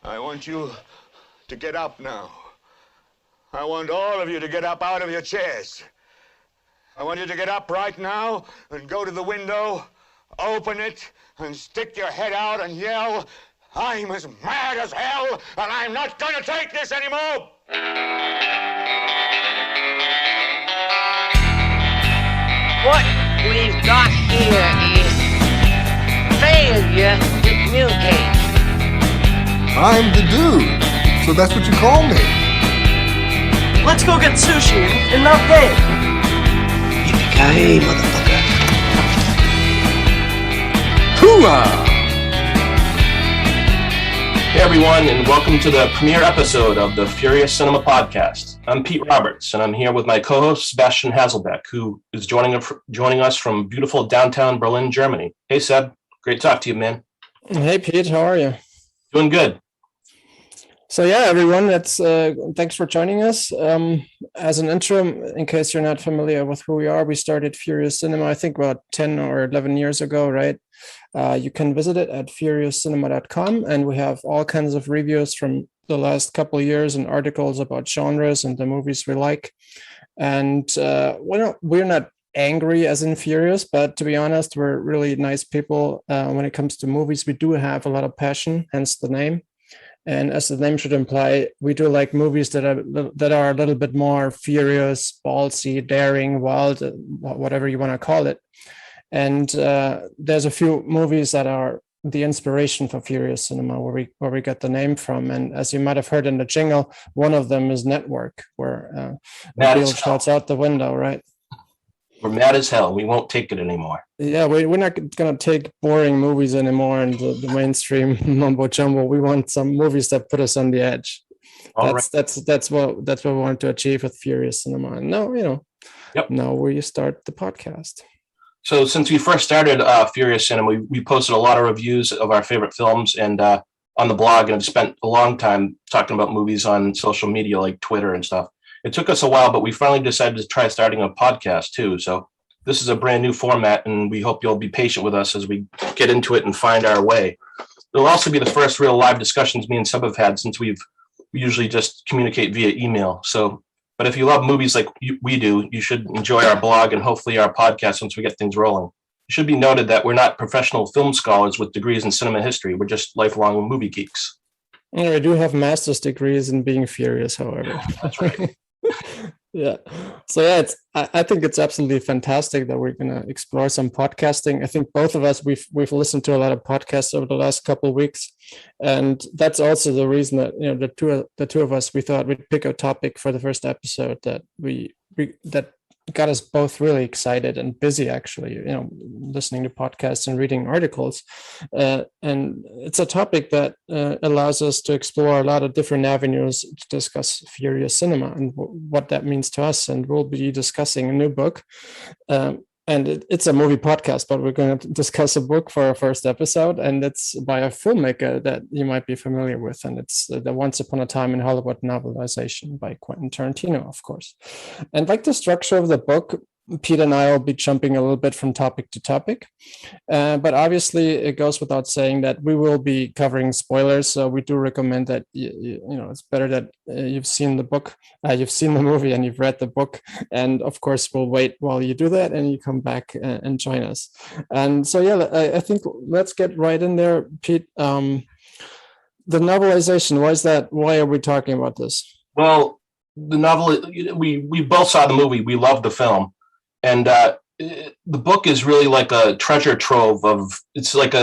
I want you to get up now. I want all of you to get up out of your chairs. I want you to get up right now and go to the window, open it, and stick your head out and yell, "I'm as mad as hell, and I'm not gonna take this anymore!" What we've got here is failure to communicate. I'm the dude, so that's what you call me. Let's go get sushi and not pay. Yippee-ki-yay, motherfucker. Hoorah! Hey everyone, and welcome to the premiere episode of the Furious Cinema Podcast. I'm Pete Roberts, and I'm here with my co-host Sebastian Haselbeck, who is joining us from beautiful downtown Berlin, Germany. Hey Seb, great to talk to you, man. Hey Pete, how are you? Doing good. So yeah, everyone, thanks for joining us. As an intro, in case you're not familiar with who we are, we started Furious Cinema, I think about 10 or 11 years ago, right? You can visit it at furiouscinema.com, and we have all kinds of reviews from the last couple of years and articles about genres and the movies we like. And we're not angry as in furious, but to be honest, we're really nice people. When it comes to movies, we do have a lot of passion, hence the name. And as the name should imply, we do like movies that are a little bit more furious, ballsy, daring, wild, whatever you want to call it. And there's a few movies that are the inspiration for Furious Cinema, where we get the name from. And as you might have heard in the jingle, one of them is Network, where Bill shouts out the window, right? We're mad as hell. We won't take it anymore. Yeah, we're not going to take boring movies anymore and the mainstream mumbo jumbo. We want some movies that put us on the edge. That's what we want to achieve with Furious Cinema. And now, now we start the podcast. So since we first started Furious Cinema, we posted a lot of reviews of our favorite films and on the blog, and have spent a long time talking about movies on social media like Twitter and stuff. It took us a while, but we finally decided to try starting a podcast too. So this is a brand new format, and we hope you'll be patient with us as we get into it and find our way. It'll also be the first real live discussions me and Seb have had, since we usually just communicate via email. But if you love movies like we do, you should enjoy our blog and hopefully our podcast once we get things rolling. It should be noted that we're not professional film scholars with degrees in cinema history. We're just lifelong movie geeks. Yeah, I do have master's degrees in being furious, however. That's right. Yeah. So yeah, I think it's absolutely fantastic that we're going to explore some podcasting. I think both of us, we've listened to a lot of podcasts over the last couple of weeks, and that's also the reason that the two of us, we thought we'd pick a topic for the first episode that that got us both really excited and busy, actually, listening to podcasts and reading articles. And it's a topic that allows us to explore a lot of different avenues to discuss Furious Cinema and what that means to us. And we'll be discussing a new book. And it's a movie podcast, but we're going to discuss a book for our first episode, and it's by a filmmaker that you might be familiar with, and it's the Once Upon a Time in Hollywood novelization by Quentin Tarantino, of course. And like the structure of the book, Pete and I will be jumping a little bit from topic to topic, but obviously it goes without saying that we will be covering spoilers. So we do recommend that it's better that you've seen the book, you've seen the movie, and you've read the book. And of course, we'll wait while you do that, and you come back and join us. And so I think let's get right in there, Pete. The novelization. Why is that? Why are we talking about this? Well, the novel. We both saw the movie. We loved the film. And the book is really like a treasure trove it's like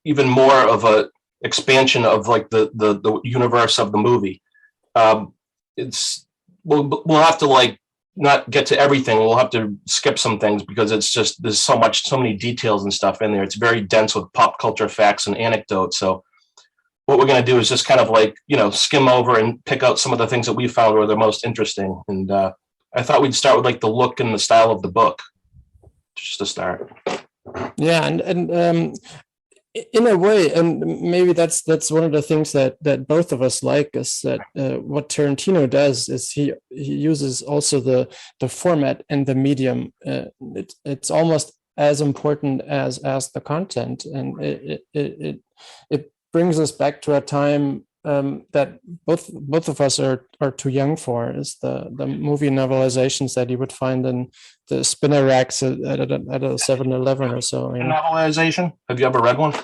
even more of a expansion of like the universe of the movie. We'll have to like not get to everything. We'll have to skip some things because it's just, there's so many details and stuff in there. It's very dense with pop culture facts and anecdotes. So what we're going to do is just kind of like, skim over and pick out some of the things that we found were the most interesting. And, I thought we'd start with like the look and the style of the book, just to start. Yeah, and in a way, and maybe that's one of the things that both of us like, is that what Tarantino does is he uses also the format and the medium. It's almost as important as the content, and it brings us back to a time that both of us are too young for is the movie novelizations that you would find in the spinner racks at a 7-Eleven or so. You know? Novelization? Have you ever read one?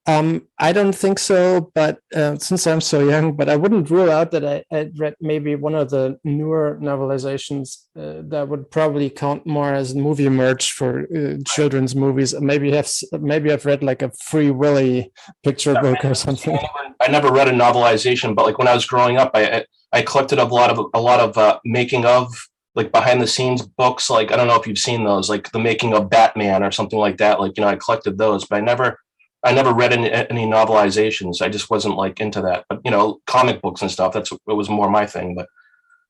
I don't think so, but since I'm so young, but I wouldn't rule out that I read maybe one of the newer novelizations that would probably count more as movie merch for children's movies. Maybe I've read like a Free Willy picture book or something. I never read a novelization, but like when I was growing up, I collected a lot of making of, like behind the scenes books. Like I don't know if you've seen those, like the making of Batman or something like that. Like I collected those, but I never read any novelizations. I just wasn't like into that. But comic books and stuff, it was more my thing. But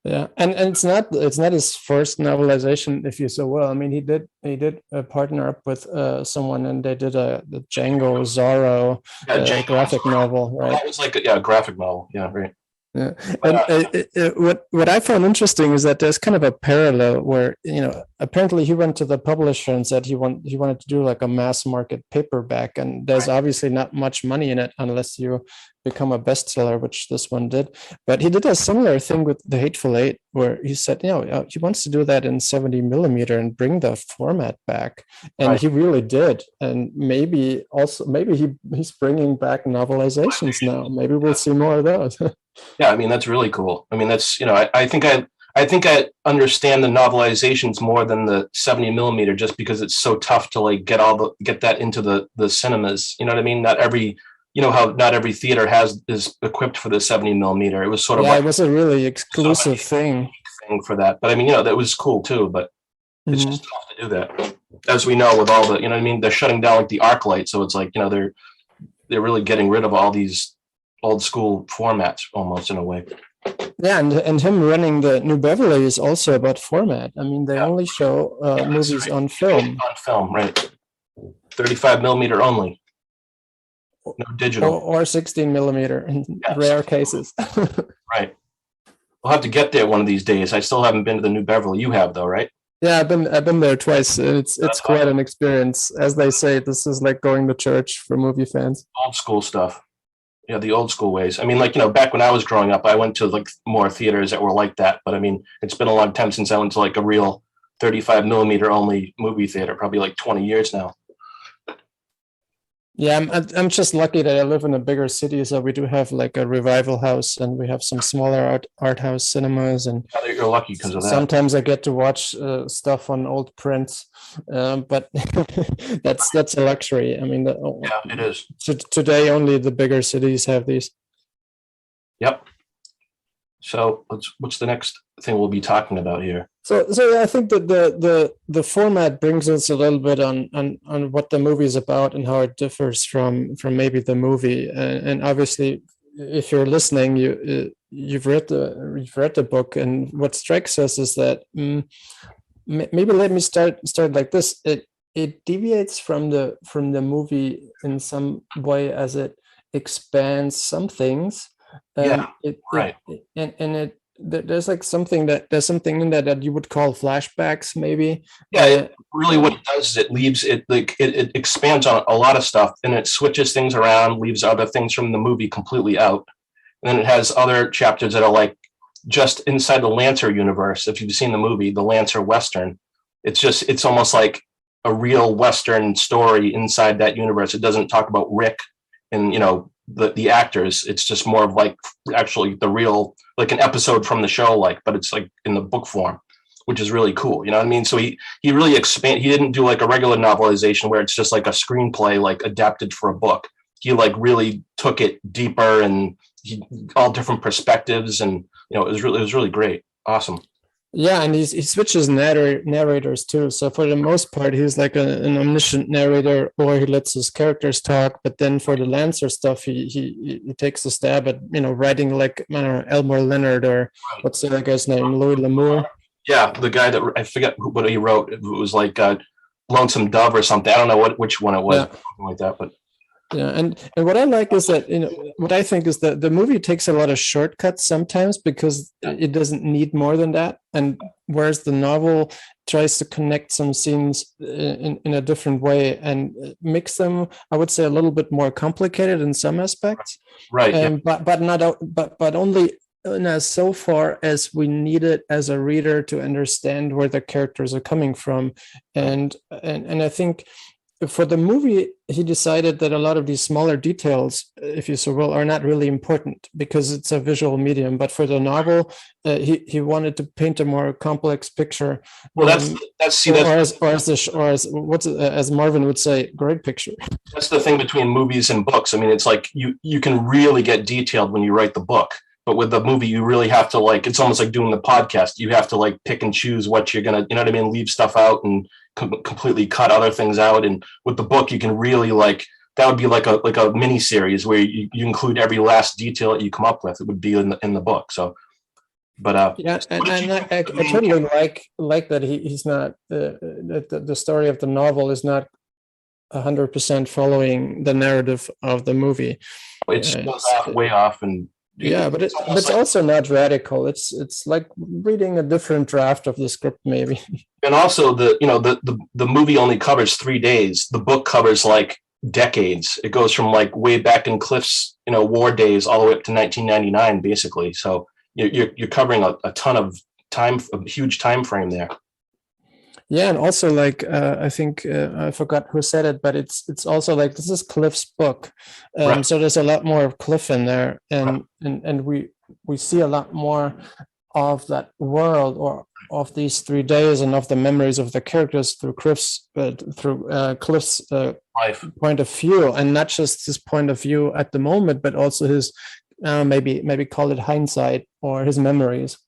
yeah, and it's not his first novelization, if you so will. I mean, he did partner up with someone, and they did the Django Zorro graphic novel, right? That was like a graphic novel. Yeah, right. Yeah. And what I found interesting is that there's kind of a parallel where apparently he went to the publisher and said he wanted to do like a mass market paperback, and there's obviously not much money in it unless you become a bestseller, which this one did. But he did a similar thing with The Hateful Eight, where he said he wants to do that in 70 millimeter and bring the format back, and he really did. And maybe he's bringing back novelizations now. Maybe we'll see more of those. Yeah, I mean that's really cool. I mean that's I think I understand the novelizations more than the 70 millimeter, just because it's so tough to like get that into the cinemas. You know what I mean? Not every how not every theater is equipped for the 70 millimeter. It was sort of it was a really exclusive thing for that. But I mean that was cool too. But it's just tough to do that, as we know with all the what I mean. They're shutting down like the ArcLight, so it's like they're really getting rid of all these old school formats almost in a way. Yeah, and him running the New Beverly is also about format. I mean, they only show movies on film. On film, right? 35 millimeter only. No digital. Or 16 millimeter in rare cases. Right. We'll have to get there one of these days. I still haven't been to the New Beverly. You have though, right? Yeah, I've been there twice. It's quite an experience. As they say, this is like going to church for movie fans. Old school stuff. Yeah, the old school ways. I mean, like, back when I was growing up, I went to like more theaters that were like that. But I mean, it's been a long time since I went to like a real 35 millimeter only movie theater, probably like 20 years now. Yeah, I'm just lucky that I live in a bigger city, so we do have like a Revival House, and we have some smaller art house cinemas, and you're lucky because of that. Sometimes I get to watch stuff on old prints, but that's a luxury. I mean, it is. Today, only the bigger cities have these. Yep. So what's the next thing we'll be talking about here? So I think that the format brings us a little bit on what the movie is about and how it differs from maybe the movie. And obviously, if you're listening, you've read the book, and what strikes us is that maybe let me start like this. It deviates from the movie in some way as it expands some things. Right. There's like something in that you would call flashbacks, maybe. Yeah, really what it does is it leaves it like it expands on a lot of stuff, and it switches things around, leaves other things from the movie completely out. And then it has other chapters that are like just inside the Lancer universe. If you've seen the movie, the Lancer Western, it's almost like a real Western story inside that universe. It doesn't talk about Rick and the actors. It's just more of like actually the real, like an episode from the show, but it's like in the book form, which is really cool. You know what I mean? So he really he didn't do like a regular novelization where it's just like a screenplay, like adapted for a book. He like really took it deeper, and all different perspectives, and it was really great. Awesome. Yeah, and he switches narrators too. So for the most part, he's like an omniscient narrator, or he lets his characters talk. But then for the Lancer stuff, he takes a stab at writing like Elmore Leonard, or what's the other guy's name, Louis L'Amour. Yeah, the guy that I forget what he wrote. It was like Lonesome Dove or something. I don't know which one it was, something like that. But Yeah, and what I like is that, what I think is that the movie takes a lot of shortcuts sometimes because it doesn't need more than that, and whereas the novel tries to connect some scenes in a different way and makes them, I would say, a little bit more complicated in some aspects, Right. Yeah. but only so far as we need it as a reader to understand where the characters are coming from, and I think for the movie, he decided that a lot of these smaller details, if you so will, are not really important because it's a visual medium. But for the novel, he wanted to paint a more complex picture. Well, As Marvin would say, great picture. That's the thing between movies and books. I mean, it's like you can really get detailed when you write the book, but with the movie, you really have to, like, it's almost like doing the podcast. You have to like pick and choose what you're gonna, you know what I mean, leave stuff out and completely cut other things out. And with the book, you can really, like, that would be like a mini series where you include every last detail that you come up with. It would be in the book. So, but yeah, and I totally like that he's not the story of the novel is not 100% following the narrative of the movie. It's way off, and yeah, but it's also not radical. It's like reading a different draft of the script, maybe. And also the movie only covers 3 days. The book covers like decades. It goes from like way back in Cliff's war days all the way up to 1999, basically. So you're covering a ton of time, a huge time frame there. Yeah, and also like I think I forgot who said it, but it's also like this is Cliff's book, Right. so there's a lot more of Cliff in there, and we see a lot more of that world or of these 3 days and of the memories of the characters through Cliff's Life. point of view, and not just his point of view at the moment, but also his maybe call it hindsight or his memories.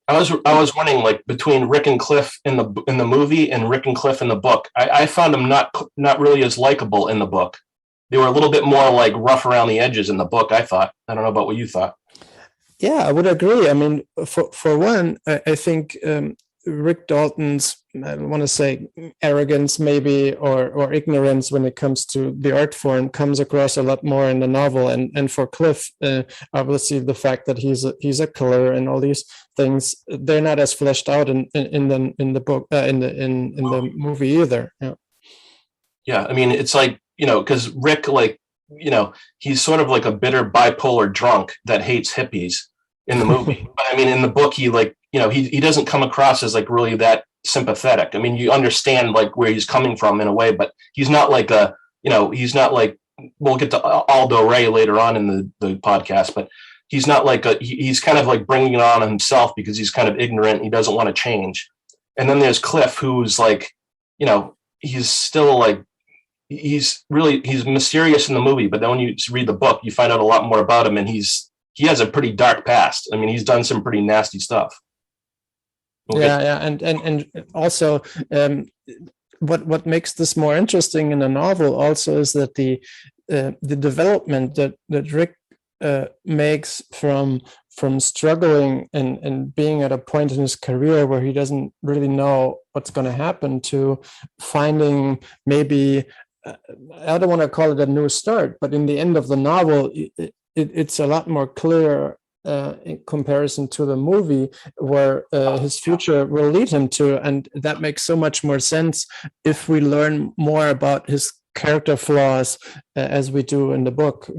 I was wondering, like, between Rick and Cliff in the movie and Rick and Cliff in the book. I found them not really as likable in the book. They were a little bit more like rough around the edges in the book, I thought. I don't know about what you thought. Yeah, I would agree. I mean, for one, I think Rick Dalton's, I don't want to say arrogance maybe or ignorance when it comes to the art form comes across a lot more in the novel, and for Cliff, obviously the fact that he's a killer and all these things, they're not as fleshed out in the book in the movie either. Yeah. Yeah, I mean, it's like, because Rick, like, he's sort of like a bitter bipolar drunk that hates hippies in the movie. But I mean, in the book, he, like, he doesn't come across as like really that sympathetic. I mean, you understand like where he's coming from in a way, but he's not like he's not like, we'll get to Aldo Ray later on in the podcast, but he's not like he's kind of like bringing it on himself because he's kind of ignorant. He doesn't want to change. And then there's Cliff, who's like, he's still like, he's mysterious in the movie, but then when you read the book, you find out a lot more about him, and he has a pretty dark past. I mean, he's done some pretty nasty stuff. Okay. Yeah, and also what makes this more interesting in the novel also is that the development that Rick makes from struggling and being at a point in his career where he doesn't really know what's going to happen to finding maybe, I don't want to call it a new start, but in the end of the novel, it's a lot more clear in comparison to the movie where his future will lead him to. And that makes so much more sense if we learn more about his character flaws as we do in the book,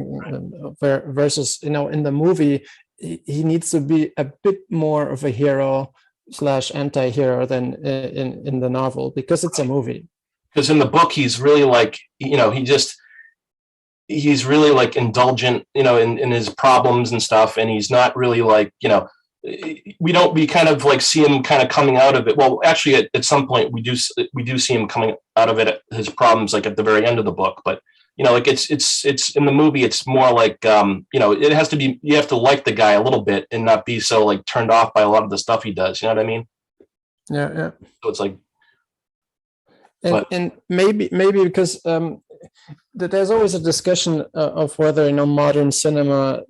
versus, in the movie, he needs to be a bit more of a hero / anti-hero than in the novel, because it's a movie. Because in the book, he's really like, he's really like indulgent, in his problems and stuff. And he's not really like, we kind of like see him kind of coming out of it. Well, actually at some point we do see him coming out of it, his problems, like at the very end of the book. But, like it's in the movie, it's more like, it has to be, you have to like the guy a little bit and not be so like turned off by a lot of the stuff he does. You know what I mean? Yeah. Yeah. So it's like, and maybe because there's always a discussion of whether modern cinema,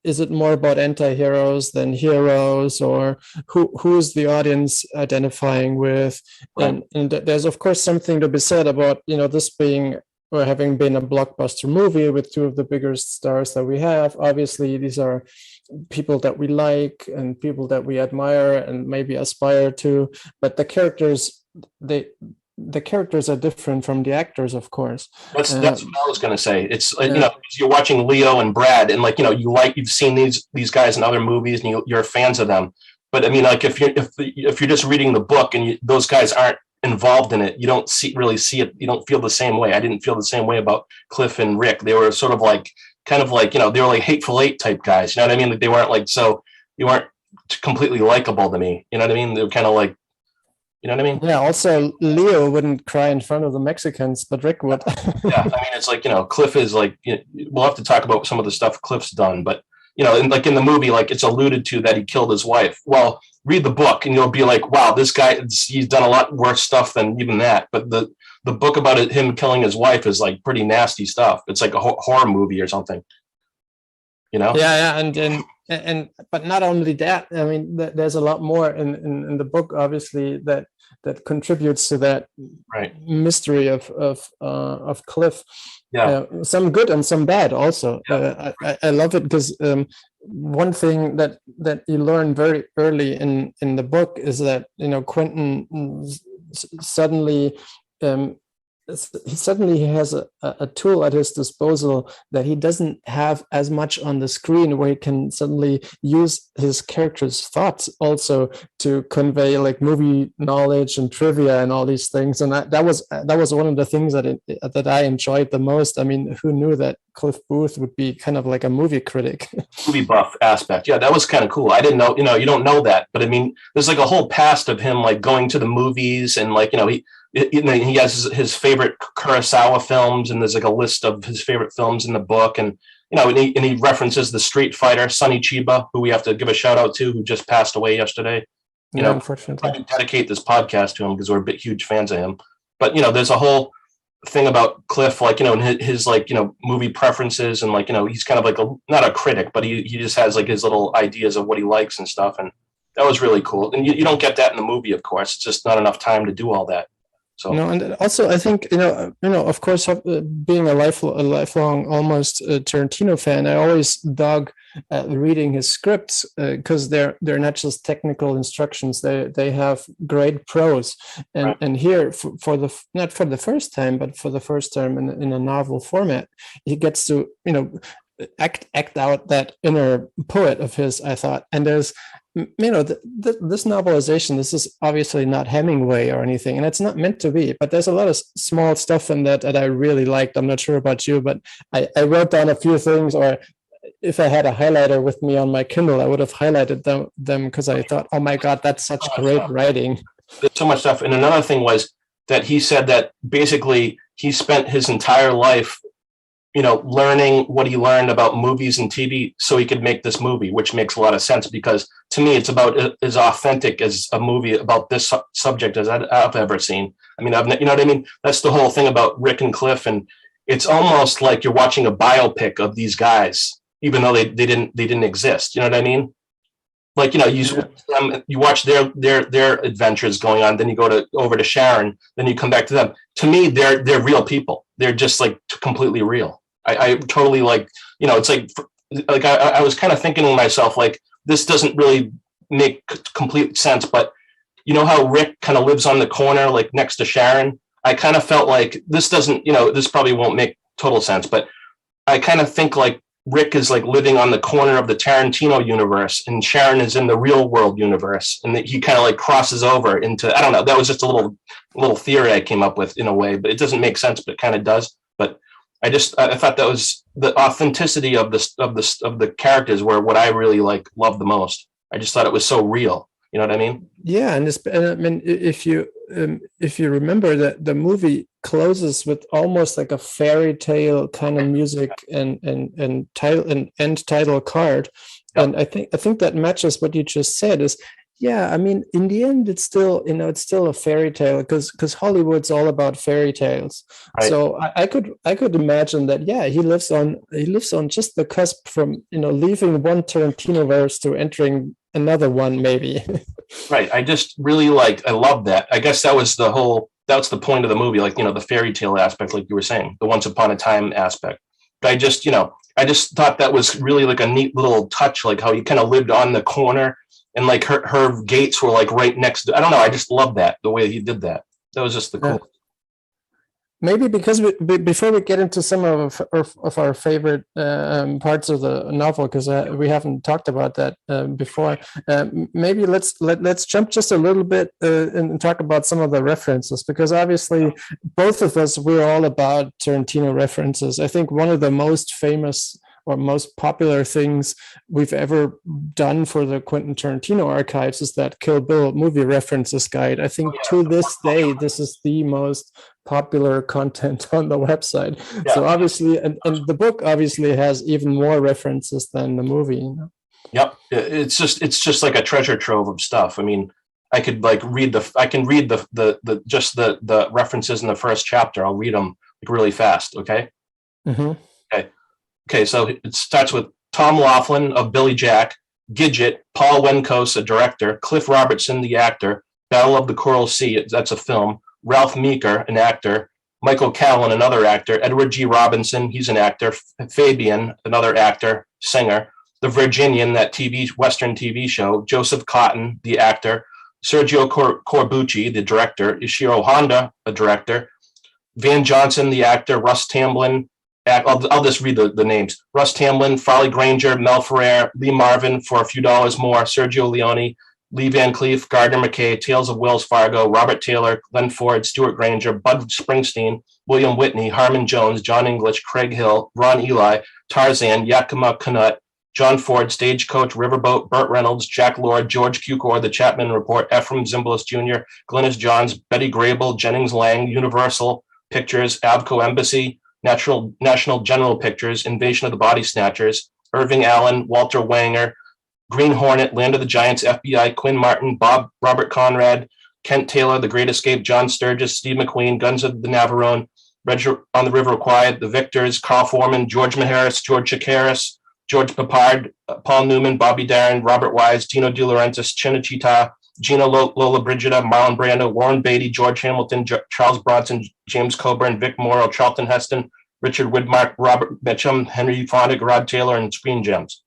is it more about anti-heroes than heroes, or who's the audience identifying with? Right. And there's of course something to be said about this being or having been a blockbuster movie with two of the biggest stars that we have. Obviously, these are people that we like and people that we admire and maybe aspire to, but the characters are different from the actors, of course. That's what I was going to say. It's you're watching Leo and Brad, and you've seen these guys in other movies, and you're fans of them. But I mean, like if you're just reading the book and those guys aren't involved in it, you don't really see it. You don't feel the same way. I didn't feel the same way about Cliff and Rick. They were sort of like they were like Hateful Eight type guys. You know what I mean? Like they weren't like you weren't completely likable to me. You know what I mean? They were kind of like. You know what I mean? Yeah. Also, Leo wouldn't cry in front of the Mexicans, but Rick would. Yeah, I mean, it's like Cliff is like. We'll have to talk about some of the stuff Cliff's done, but in the movie, like it's alluded to that he killed his wife. Well, read the book and you'll be like, wow, this guy, he's done a lot worse stuff than even that. But the book about him killing his wife is like pretty nasty stuff. It's like a horror movie or something. Yeah, and but not only that. I mean, there's a lot more in the book, obviously, that contributes to that mystery of Cliff. Yeah, some good and some bad also. I love it because one thing that you learn very early in the book is that Quentin suddenly he has a tool at his disposal that he doesn't have as much on the screen, where he can suddenly use his character's thoughts also to convey like movie knowledge and trivia and all these things. And that was one of the things that I enjoyed the most. I mean, who knew that Cliff Booth would be kind of like a movie critic? Movie buff aspect. Yeah, that was kind of cool. I didn't know, you don't know that, but I mean, there's like a whole past of him like going to the movies and like, he has his favorite Kurosawa films, and there's like a list of his favorite films in the book, and he references the Street Fighter Sonny Chiba, who we have to give a shout out to, who just passed away yesterday. Unfortunately, I can dedicate this podcast to him because we're huge fans of him. But there's a whole thing about Cliff, like his like movie preferences, and like he's kind of like not a critic, but he just has like his little ideas of what he likes and stuff, and that was really cool. And you don't get that in the movie, of course. It's just not enough time to do all that. So and also I think of course, being a lifelong almost Tarantino fan, I always dug reading his scripts because they're not just technical instructions. They have great prose, and here for the not for the first time, but for the first time in a novel format, he gets to act out that inner poet of his, I thought. And there's this novelization, this is obviously not Hemingway or anything, and it's not meant to be, but there's a lot of small stuff in that I really liked. I'm not sure about you, but I wrote down a few things, or if I had a highlighter with me on my Kindle, I would have highlighted them because I thought, oh my God, that's such great writing. There's so much stuff. And another thing was that he said that basically he spent his entire life learning what he learned about movies and TV so he could make this movie, which makes a lot of sense, because to me, it's about as authentic as a movie about this subject as I've ever seen. I mean, you know what I mean? That's the whole thing about Rick and Cliff. And it's almost like you're watching a biopic of these guys, even though they didn't exist. You know what I mean? Like, you watch their adventures going on, then you go over to Sharon, then you come back to them. To me, they're real people. They're just like completely real. I totally like, it's like I was kind of thinking to myself, like, this doesn't really make complete sense, but how Rick kind of lives on the corner, like next to Sharon? I kind of felt like this doesn't, this probably won't make total sense, but I kind of think like Rick is like living on the corner of the Tarantino universe and Sharon is in the real world universe, and that he kind of like crosses over into, I don't know, that was just a little theory I came up with in a way, but it doesn't make sense, but it kind of does. But I thought that was the authenticity of the characters were what I really loved the most. I just thought it was so real. You know what I mean? Yeah, and I mean, if you remember that the movie closes with almost like a fairy tale kind of music and title and end title card, yep. And I think that matches what you just said. Is yeah, I mean, in the end, it's still a fairy tale because Hollywood's all about fairy tales. Right. So I could imagine that. Yeah, he lives on just the cusp from leaving one Tarantino verse to entering another one, maybe. Right. I just really I love that. I guess that was the whole that's the point of the movie, like, the fairy tale aspect, like you were saying, the once upon a time aspect. But I just thought that was really like a neat little touch, like how he kind of lived on the corner and like her gates were like right next to, I don't know. I just love that, the way he did that. That was just the cool. Maybe because before we get into some of our favorite parts of the novel, because we haven't talked about that before, maybe let's jump just a little bit and talk about some of the references, because obviously both of us, we're all about Tarantino references. I think one of the most famous or most popular things we've ever done for the Quentin Tarantino archives is that Kill Bill movie references guide. I think to this day, this is the most popular content on the website. Yeah. So obviously, and the book obviously has even more references than the movie. Yep. It's just like a treasure trove of stuff. I mean, I can read the references in the first chapter. I'll read them like really fast. Okay. Mm-hmm. Okay, so it starts with Tom Laughlin of Billy Jack, Gidget, Paul Wenkos, a director, Cliff Robertson, the actor, Battle of the Coral Sea, that's a film, Ralph Meeker, an actor, Michael Callan, another actor, Edward G. Robinson, he's an actor, Fabian, another actor, singer, The Virginian, that Western TV show, Joseph Cotton, the actor, Sergio Corbucci, the director, Ishiro Honda, a director, Van Johnson, the actor, Russ Tamblyn, I'll just read the names. Russ Tamblyn, Farley Granger, Mel Ferrer, Lee Marvin for a few dollars more, Sergio Leone, Lee Van Cleef, Gardner McKay, Tales of Wells Fargo, Robert Taylor, Glenn Ford, Stuart Granger, Bud Springsteen, William Whitney, Harmon Jones, John English, Craig Hill, Ron Eli, Tarzan, Yakima Canutt, John Ford, Stagecoach, Riverboat, Burt Reynolds, Jack Lord, George Cukor, The Chapman Report, Ephraim Zimbalist Jr., Glynis Johns, Betty Grable, Jennings Lang, Universal Pictures, Avco Embassy, National General Pictures, Invasion of the Body Snatchers, Irving Allen, Walter Wanger, Green Hornet, Land of the Giants, FBI, Quinn Martin, Robert Conrad, Kent Taylor, The Great Escape, John Sturgis, Steve McQueen, Guns of the Navarone, on the River Quiet, The Victors, Carl Foreman, George Maharis, George Chakiris, George Papard, Paul Newman, Bobby Darin, Robert Wise, Dino De Laurentiis, Chinachita, Gina Lola Brigida, Marlon Brando, Warren Beatty, George Hamilton, Charles Bronson, James Coburn, Vic Morrow, Charlton Heston, Richard Widmark, Robert Mitchum, Henry Fonda, Rod Taylor, and Screen Gems.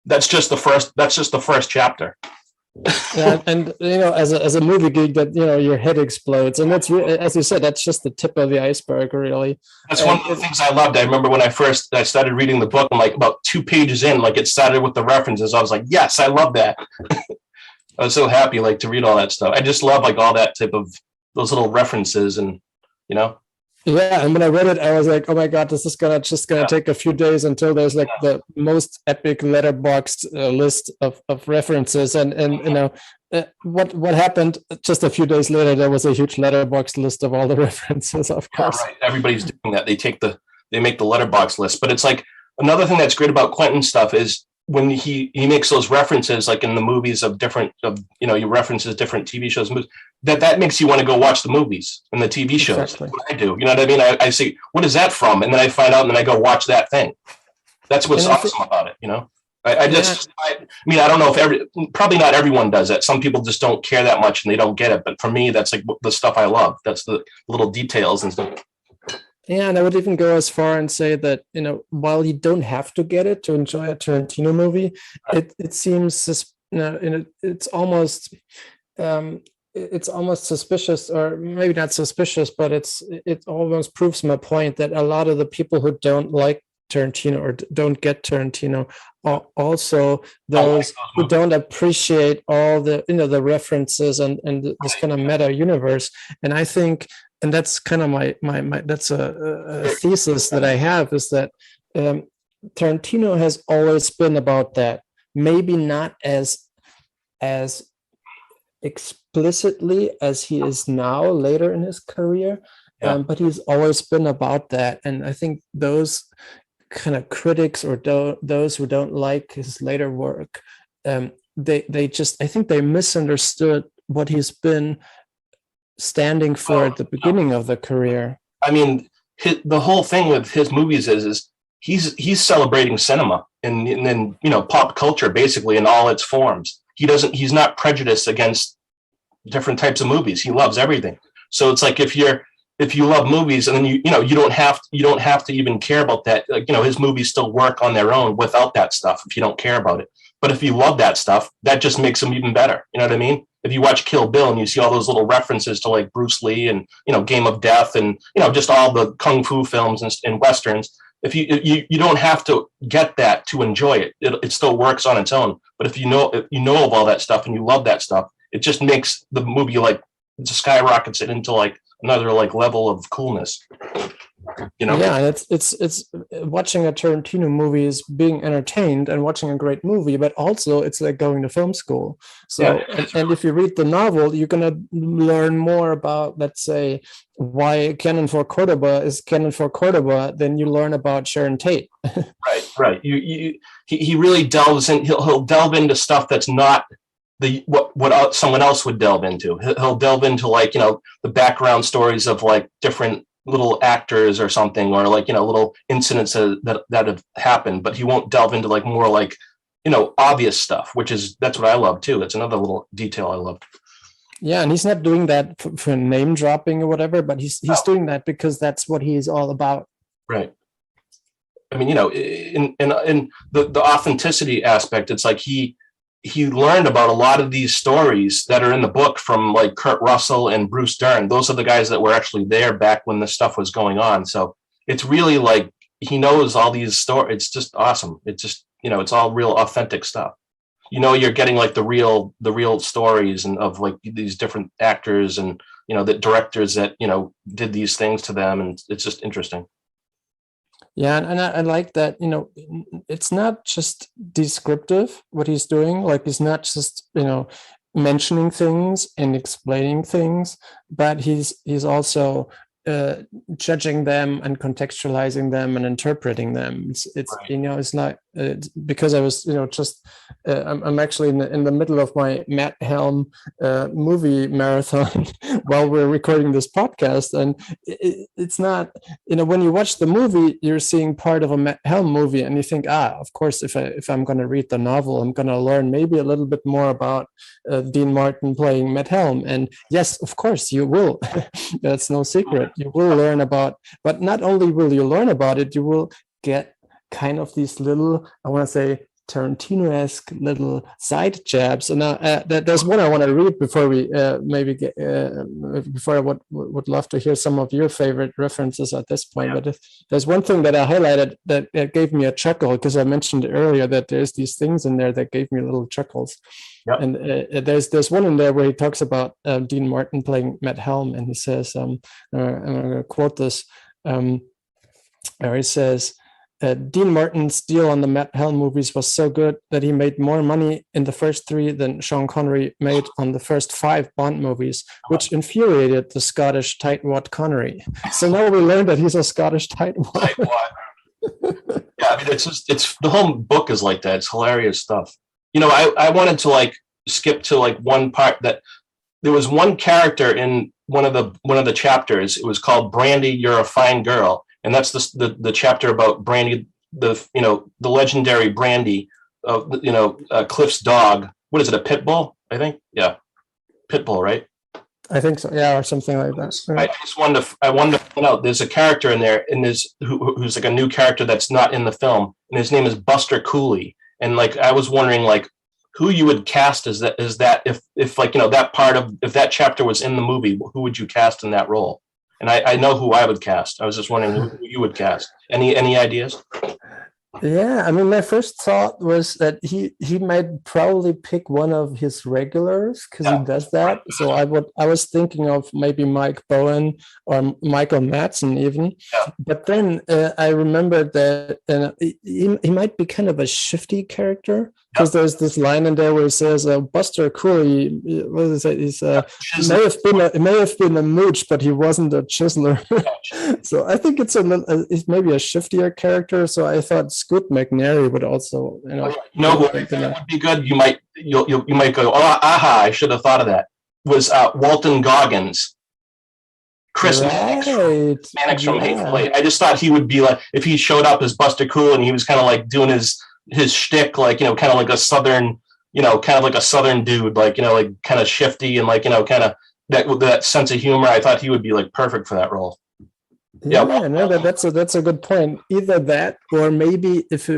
That's just the first chapter. Yeah, and as a movie geek, that your head explodes, and that's as you said, that's just the tip of the iceberg, really. That's one of the things I loved. I remember when I started reading the book, I'm like about 2 pages in, like it started with the references. I was like, yes, I love that. I was so happy to read all that stuff. I just love all that type of those little references and Yeah, and when I read it, I was like, oh my God, this is gonna take a few days until there's the most epic letterboxed list of references. And what happened just a few days later, there was a huge letterboxed list of all the references, of course. Right. Everybody's doing that. They make the letterbox list. But it's like another thing that's great about Quentin stuff is when he makes those references, like in the movies he references different TV shows, movies, that makes you want to go watch the movies and the TV shows. Exactly. That's what I do. You know what I mean? I say, what is that from? And then I find out and then I go watch that thing. That's what's awesome about it. I don't know if probably not everyone does that. Some people just don't care that much and they don't get it. But for me, that's like the stuff I love. That's the little details and stuff. Yeah, and I would even go as far and say that while you don't have to get it to enjoy a Tarantino movie, it seems it's almost suspicious, or maybe not suspicious, but it almost proves my point that a lot of the people who don't like Tarantino or don't get Tarantino are also those who don't appreciate all the the references and this kind of meta universe. And I think. And that's kind of my that's a thesis that I have, is that Tarantino has always been about that. Maybe not as explicitly as he is now later in his career, but he's always been about that. And I think those kind of critics or those who don't like his later work, I think they misunderstood what he's been standing for at the beginning of the career. I mean, the whole thing with his movies is he's celebrating cinema and then pop culture basically in all its forms. He's not prejudiced against different types of movies. He loves everything. So it's like if you love movies and then you don't have to even care about that. Like, his movies still work on their own without that stuff if you don't care about it. But if you love that stuff, that just makes them even better. You know what I mean? If you watch Kill Bill and you see all those little references to like Bruce Lee and, Game of Death and, just all the Kung Fu films and Westerns, if you don't have to get that to enjoy it. It still works on its own. But if you know of all that stuff and you love that stuff, it just makes the movie like skyrockets it into like another like level of coolness. Yeah, and it's watching a Tarantino movie is being entertained and watching a great movie, but also it's like going to film school. So and if you read the novel, you're gonna learn more about, let's say, why Cannon for Cordoba is Cannon for Cordoba than you learn about Sharon Tate. Right. He really delves in. He'll delve into stuff that's not what someone else would delve into. He'll delve into like the background stories of like different little actors or something, or like little incidents that have happened, but he won't delve into like more like obvious stuff, that's what I love too. That's another little detail I loved. Yeah, and he's not doing that for name dropping or whatever, but he's doing that because that's what he's all about. Right. I mean, in the authenticity aspect, it's like he learned about a lot of these stories that are in the book from like Kurt Russell and Bruce Dern. Those are the guys that were actually there back when this stuff was going on. So it's really like he knows all these stories. It's just awesome. It's just, it's all real authentic stuff. You're getting like the real stories and of like these different actors and, the directors that, did these things to them. And it's just interesting. Yeah, and I like that, it's not just descriptive what he's doing. Like he's not just, mentioning things and explaining things, but he's also judging them and contextualizing them and interpreting them. It's right. It's not because I was just I'm actually in the middle of my Matt Helm movie marathon while we're recording this podcast, and it's not when you watch the movie you're seeing part of a Matt Helm movie and you think of course if I'm going to read the novel I'm going to learn maybe a little bit more about Dean Martin playing Matt Helm, and yes, of course you will. That's no secret. You will learn about, but not only will you learn about it, you will get kind of these little, I want to say, Tarantino-esque little side jabs. And there's one I want to read before we maybe get, before I would love to hear some of your favorite references at this point. But there's one thing that I highlighted that gave me a chuckle, because I mentioned earlier that there's these things in there that gave me little chuckles. Yep. And there's one in there where he talks about Dean Martin playing Matt Helm, and he says, I'm going to quote this, where he says, Dean Martin's deal on the Matt Helm movies was so good that he made more money in the first 3 than Sean Connery made on the first 5 Bond movies, which infuriated the Scottish tightwad Connery. So now we learned that he's a Scottish tightwad. Yeah, I mean, it's the whole book is like that. It's hilarious stuff. I wanted to like skip to like one part that there was one character in one of the chapters. It was called Brandy, You're a Fine Girl. And that's the chapter about Brandy, the legendary Brandy, Cliff's dog. What is it, a pit bull? I think, yeah, pit bull, right? I think so, yeah, or something like that. Right. I wanted to point out there's a character in there, and who's like a new character that's not in the film, and his name is Buster Cooley. And like I was wondering, like who you would cast as that if like that part of if that chapter was in the movie, who would you cast in that role? And I know who I would cast. I was just wondering who you would cast. Any ideas? Yeah, I mean, my first thought was that he might probably pick one of his regulars because he does that. So I was thinking of maybe Mike Bowen or Michael Madsen even. Yeah. But then I remembered that he might be kind of a shifty character, because there's this line in there where it says Buster Cooley, what does it say? It may have been a mooch, but he wasn't a chiseler. So I think it's maybe a shiftier character. So I thought Scoot McNairy would also, would be good. You might go, I should have thought of that. Was Walton Goggins, Chris Mannix from Hateful Eight. I just thought he would be like, if he showed up as Buster Cooley and he was kind of like doing his shtick, like kind of like a southern, kind of like a southern dude, like like kind of shifty and like kind of that sense of humor. I thought he would be like perfect for that role. Yeah, no, that's a good point. Either that, or maybe if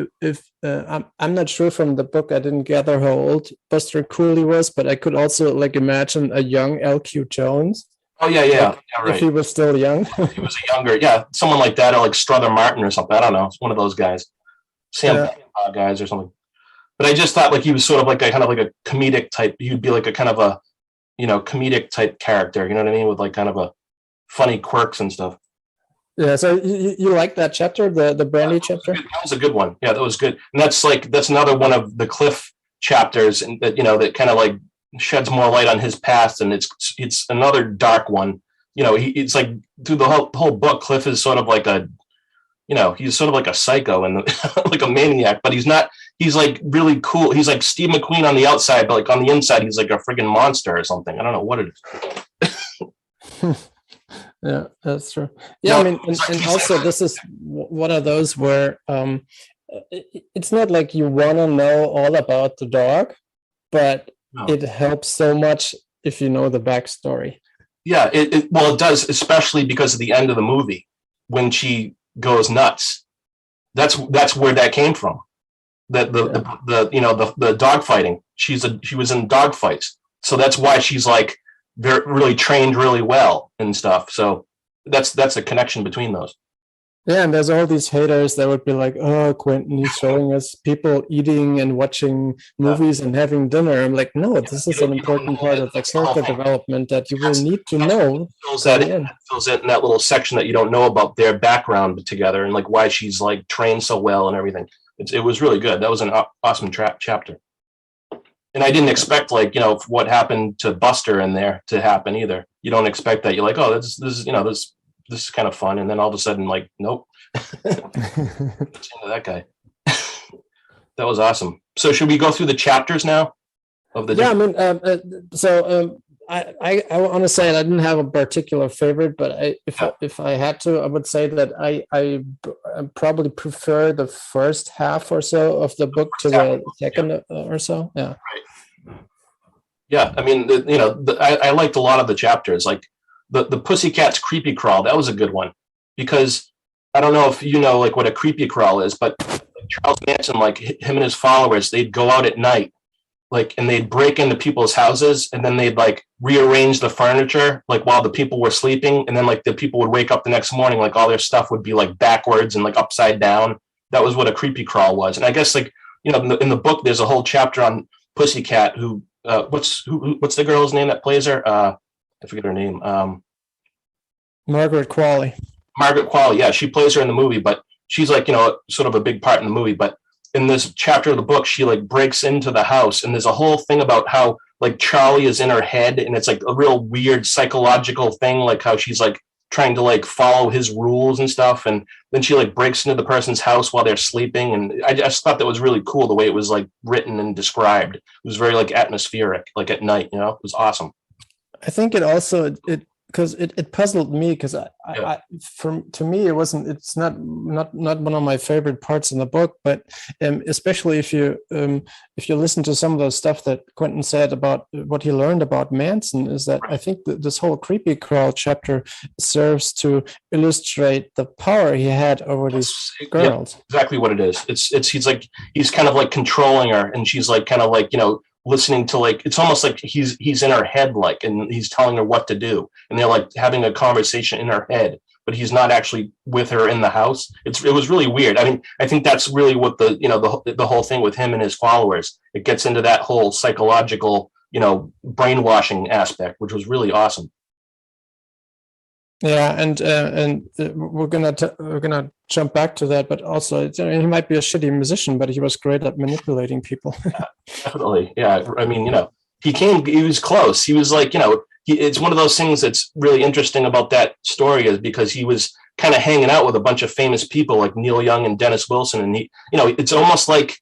I'm not sure from the book, I didn't gather how old Buster Cooley was, but I could also like imagine a young L.Q. Jones. Oh yeah, Like, right. if he was still young. He was a younger, someone like that, or like Strother Martin or something. I don't know, it's one of those guys, Sam guys or something. But I just thought like he was sort of like a kind of like a comedic type. He'd be like a kind of a, comedic type character. You know what I mean? With like kind of a funny quirks and stuff. Yeah, so you like that chapter, the Brandy chapter? That was a good one. Yeah, that was good. And that's another one of the Cliff chapters, and that that kind of like sheds more light on his past, and it's another dark one. It's like through the whole book, Cliff is sort of like he's sort of like a psycho and like a maniac, but he's not. He's like really cool. He's like Steve McQueen on the outside, but like on the inside, he's like a friggin' monster or something. I don't know what it is. Yeah, that's true. Yeah, I mean, and also this is one of those where it's not like you want to know all about the dog, but it helps so much if you know the backstory. Yeah, it does, especially because of the end of the movie when she goes nuts. That's where that came from. The dog fighting. She was in dog fights, so that's why she's like really trained really well and stuff. So that's a connection between those. Yeah, and there's all these haters that would be like, "Oh, Quentin, he's showing us people eating and watching movies and having dinner." I'm like, no, this is an important part of the character development that you will need to know. Fills that in that little section that you don't know about their background together and like why she's like trained so well and everything. It was really good. That was an awesome chapter. And I didn't expect what happened to Buster in there to happen either. You don't expect that. You're like, oh, this is kind of fun, and then all of a sudden, like, nope. That guy. That was awesome. So should we go through the chapters now? I mean, I want to say I didn't have a particular favorite, but if I had to, I would say that I probably prefer the first half or so of the book to the second or so. Yeah. Right. Yeah, I mean, I liked a lot of the chapters, like the Pussycat's creepy crawl. That was a good one because I don't know if you know like what a creepy crawl is, but Charles Manson, like him and his followers, they'd go out at night. And they'd break into people's houses and then they'd like rearrange the furniture, like while the people were sleeping. And then like the people would wake up the next morning, like all their stuff would be like backwards and like upside down. That was what a creepy crawl was. And I guess like, in the book, there's a whole chapter on Pussycat who, what's the girl's name that plays her? I forget her name. Margaret Qualley. Margaret Qualley. Yeah. She plays her in the movie, but she's like, sort of a big part in the movie, but in this chapter of the book, she like breaks into the house and there's a whole thing about how like Charlie is in her head and it's like a real weird psychological thing, like how she's like trying to like follow his rules and stuff. And then she like breaks into the person's house while they're sleeping. And I just thought that was really cool the way it was like written and described. It was very like atmospheric, like at night, it was awesome. I think it also, because it puzzled me because to me it's not one of my favorite parts in the book, but especially if you listen to some of the stuff that Quentin said about what he learned about Manson, is that I think that this whole creepy crawl chapter serves to illustrate the power he had over these girls. Yeah, exactly what it is. He's kind of like controlling her, and she's like kind of like listening to like, it's almost like he's in her head, like, and he's telling her what to do, and they're like having a conversation in her head, but he's not actually with her in the house. It was really weird. I mean, I think that's really what the whole thing with him and his followers, it gets into that whole psychological, brainwashing aspect, which was really awesome. Yeah, and we're gonna jump back to that, but also he might be a shitty musician, but he was great at manipulating people. Yeah, definitely, yeah. I mean, he was close. He was like, it's one of those things that's really interesting about that story is because he was kind of hanging out with a bunch of famous people like Neil Young and Dennis Wilson, and he, it's almost like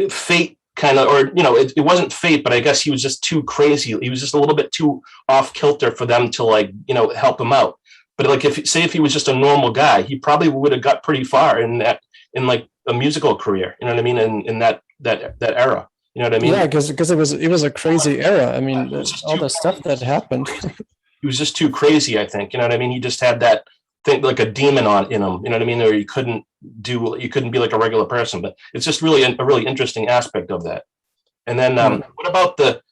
fate. Kind of, or it wasn't fate, but I guess he was just too crazy. He was just a little bit too off kilter for them to like, help him out. But like, if he was just a normal guy, he probably would have got pretty far in like a musical career. You know what I mean? In that era. You know what I mean? Yeah, because it was a crazy era. I mean, all the stuff that happened. just too crazy. I think, you know what I mean. He just had that thing like a demon in him. You know what I mean? Or you couldn't be like a regular person. But it's just really a really interesting aspect of that. And then what about the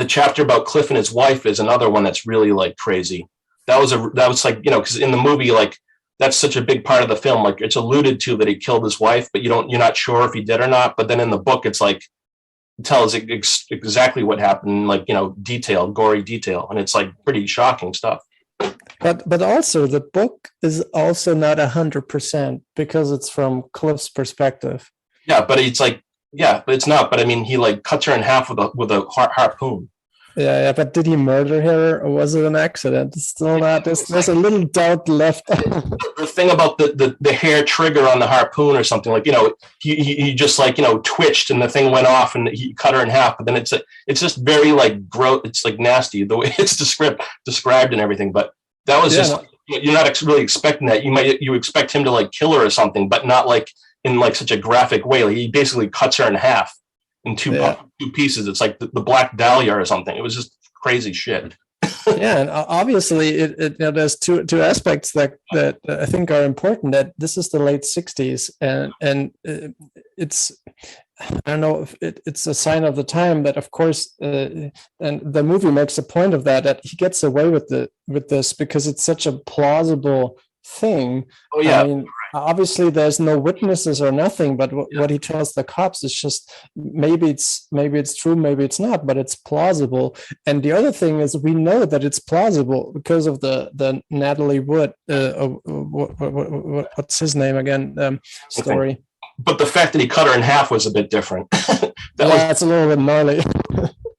chapter about Cliff and his wife is another one that's really like crazy. That was like, you know, because in the movie, like that's such a big part of the film. Like it's alluded to that he killed his wife, but you're not sure if he did or not. But then in the book, it's like it tells exactly what happened, like, you know, gory detail, and it's like pretty shocking stuff. But also the book is also not 100% because it's from Cliff's perspective. Yeah, but it's like, yeah, but it's not. But I mean, he like cuts her in half with a harpoon. Yeah, but did he murder her, or was it an accident? It's still not. There's a little doubt left. The thing about the hair trigger on the harpoon or something, like, you know, he just like, you know, twitched and the thing went off and he cut her in half. But then it's just very like gross. It's like nasty the way it's described and everything. But that was you're not really expecting that. You expect him to like kill her or something, but not like in like such a graphic way. Like, he basically cuts her in half in two pieces. It's like the Black Dahlia or something. It was just crazy shit. Yeah, and obviously it you know, there's two aspects that I think are important. That this is the late 60s, and it's, I don't know if it's a sign of the time that, of course, and the movie makes a point of that he gets away with this because it's such a plausible thing. Oh yeah. I mean, obviously there's no witnesses or nothing, but what he tells the cops is just maybe it's true, maybe it's not, but it's plausible. And the other thing is, we know that it's plausible because of the Natalie Wood what's his name again, story. But the fact that he cut her in half was a bit different. It's a little bit gnarly.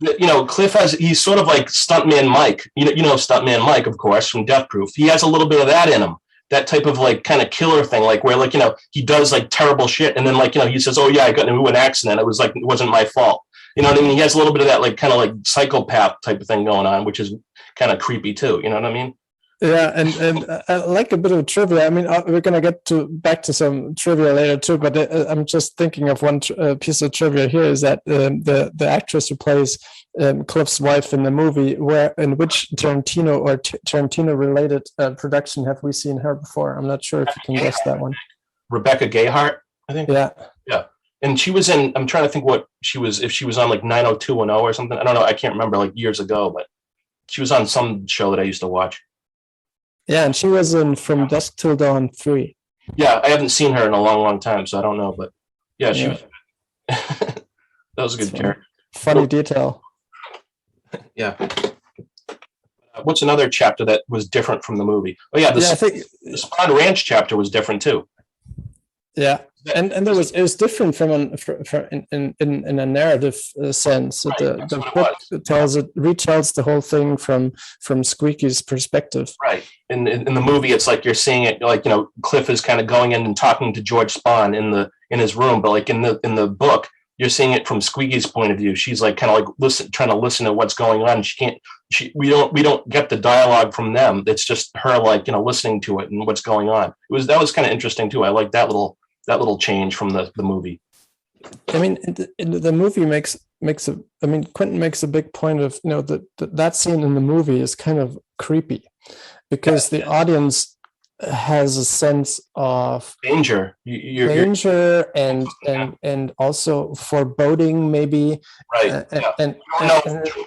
You know, Cliff he's sort of like Stuntman Mike. You know Stuntman Mike, of course, from Death Proof. He has a little bit of that in him. That type of like kind of killer thing, like where, like, you know, he does like terrible shit, and then, like, you know, he says, "Oh yeah, I got into an accident. It wasn't my fault." You know what I mean? He has a little bit of that like kind of like psychopath type of thing going on, which is kind of creepy too. You know what I mean? Yeah, and I like a bit of trivia. I mean, we're gonna get back to some trivia later too, but I'm just thinking of one piece of trivia here is that the actress who plays Cliff's wife in the movie, in which Tarantino or Tarantino related production have we seen her before? I'm not sure if you can guess that one. Rebecca Gayheart, I think. Yeah. And she was in. I'm trying to think what she was. If she was on like 90210 or something. I don't know. I can't remember, like years ago, but she was on some show that I used to watch. Yeah, and she was in From Dusk Till Dawn 3. Yeah, I haven't seen her in a long time, so I don't know. But yeah, she was. That was a good character. Funny detail. Yeah. What's another chapter that was different from the movie? Oh yeah, I think the Spawn Ranch chapter was different too. Yeah, and it was different from in a narrative sense. The book retells the whole thing from Squeaky's perspective. Right. In the movie, it's like you're seeing it, like, you know, Cliff is kind of going in and talking to George Spahn in his room, but like in the book, you're seeing it from Squeaky's point of view. She's like kind of like trying to listen to what's going on. We don't get the dialogue from them. It's just her, like, you know, listening to it and what's going on. That was kind of interesting too. I like that little change from the movie. I mean, the movie makes Quentin makes a big point of, you know, that scene in the movie is kind of creepy because the audience has a sense of danger, and also foreboding, maybe. Right. And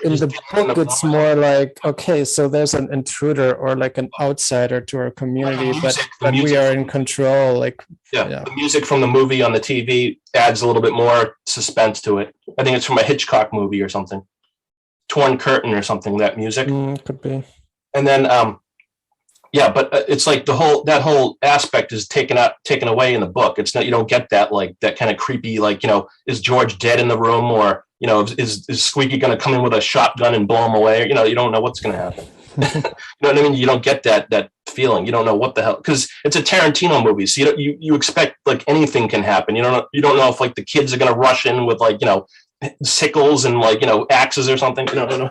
in the book, it's more like, okay, so there's an intruder or like an outsider to our community, but we are in control. Like, the music from the movie on the TV adds a little bit more suspense to it. I think it's from a Hitchcock movie or something. Torn Curtain or something. That music could be. And then yeah, but it's like that whole aspect is taken away in the book. It's not, you don't get that, like, that kind of creepy, like, you know, is George dead in the room, or, you know, is Squeaky going to come in with a shotgun and blow him away? You know, you don't know what's going to happen. You know what I mean? You don't get that feeling. You don't know what the hell, because it's a Tarantino movie, so you expect like anything can happen. You don't know if like the kids are going to rush in with, like, you know, sickles and, like, you know, axes or something. You know.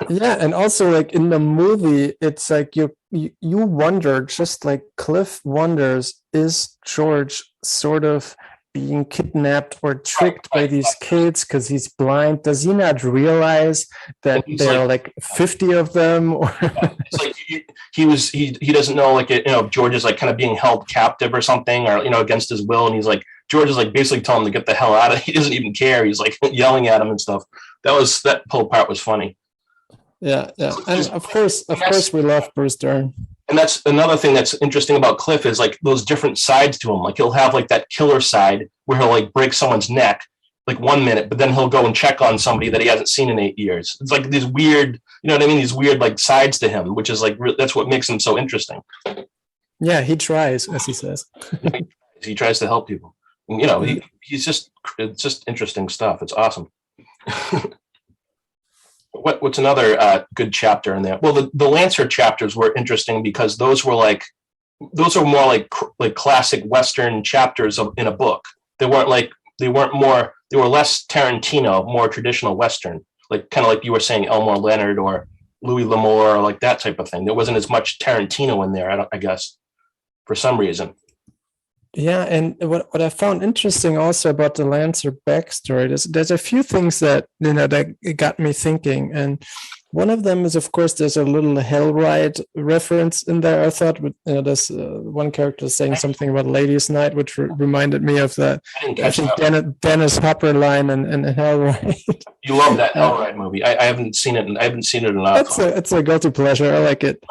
Yeah, and also, like, in the movie, it's like you wonder, just like Cliff wonders, is George sort of being kidnapped or tricked by these kids because he's blind? Does he not realize that there are like 50 of them? Or it's like he doesn't know, like, George is like kind of being held captive or something, or against his will, and he's like, George is like basically telling him to get the hell out of it. He doesn't even care. He's like yelling at him and stuff. That whole part was funny. Yeah. And of course we love Bruce Dern. And that's another thing that's interesting about Cliff is like those different sides to him. Like he'll have like that killer side where he'll like break someone's neck like 1 minute, but then he'll go and check on somebody that he hasn't seen in 8 years. It's like these weird, these weird like sides to him, which is like, that's what makes him so interesting. Yeah, he tries, as he says. He tries to help people. And, it's just interesting stuff. It's awesome. What's another good chapter in there? Well, the Lancer chapters were interesting because those were more like classic Western chapters in a book. They were less Tarantino, more traditional Western, like kind of like you were saying, Elmore Leonard or Louis L'Amour, or like that type of thing. There wasn't as much Tarantino in there, I guess, for some reason. Yeah, and what I found interesting also about the Lancer backstory is there's a few things that that got me thinking, and one of them is, of course, there's a little Hellride reference in there. I thought, there's one character saying something about Ladies' Night, which reminded me of that. I think Dennis Hopper line and Hellride. You love that Hellride movie. I haven't seen it, and I haven't seen it enough. It's a guilty pleasure. I like it.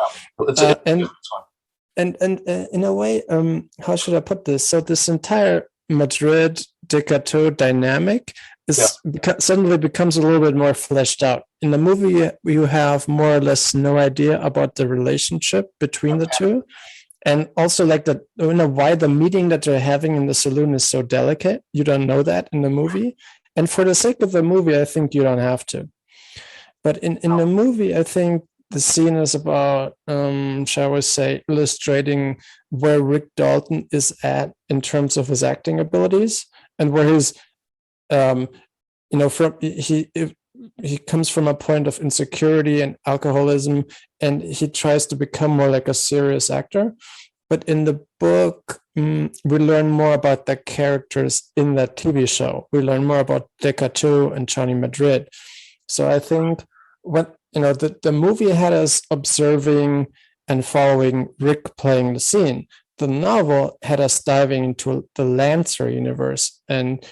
And in a way, how should I put this? So this entire Madrid Decatur dynamic suddenly becomes a little bit more fleshed out. In the movie, you have more or less no idea about the relationship between the two. And also like why the meeting that they're having in the saloon is so delicate. You don't know that in the movie. And for the sake of the movie, I think you don't have to. But in the movie, I think the scene is about, shall we say, illustrating where Rick Dalton is at in terms of his acting abilities, and where his, he comes from a point of insecurity and alcoholism, and he tries to become more like a serious actor. But in the book, we learn more about the characters in that TV show. We learn more about Decatur and Johnny Madrid. So I think the movie had us observing and following Rick playing the scene. The novel had us diving into the Lancer universe, and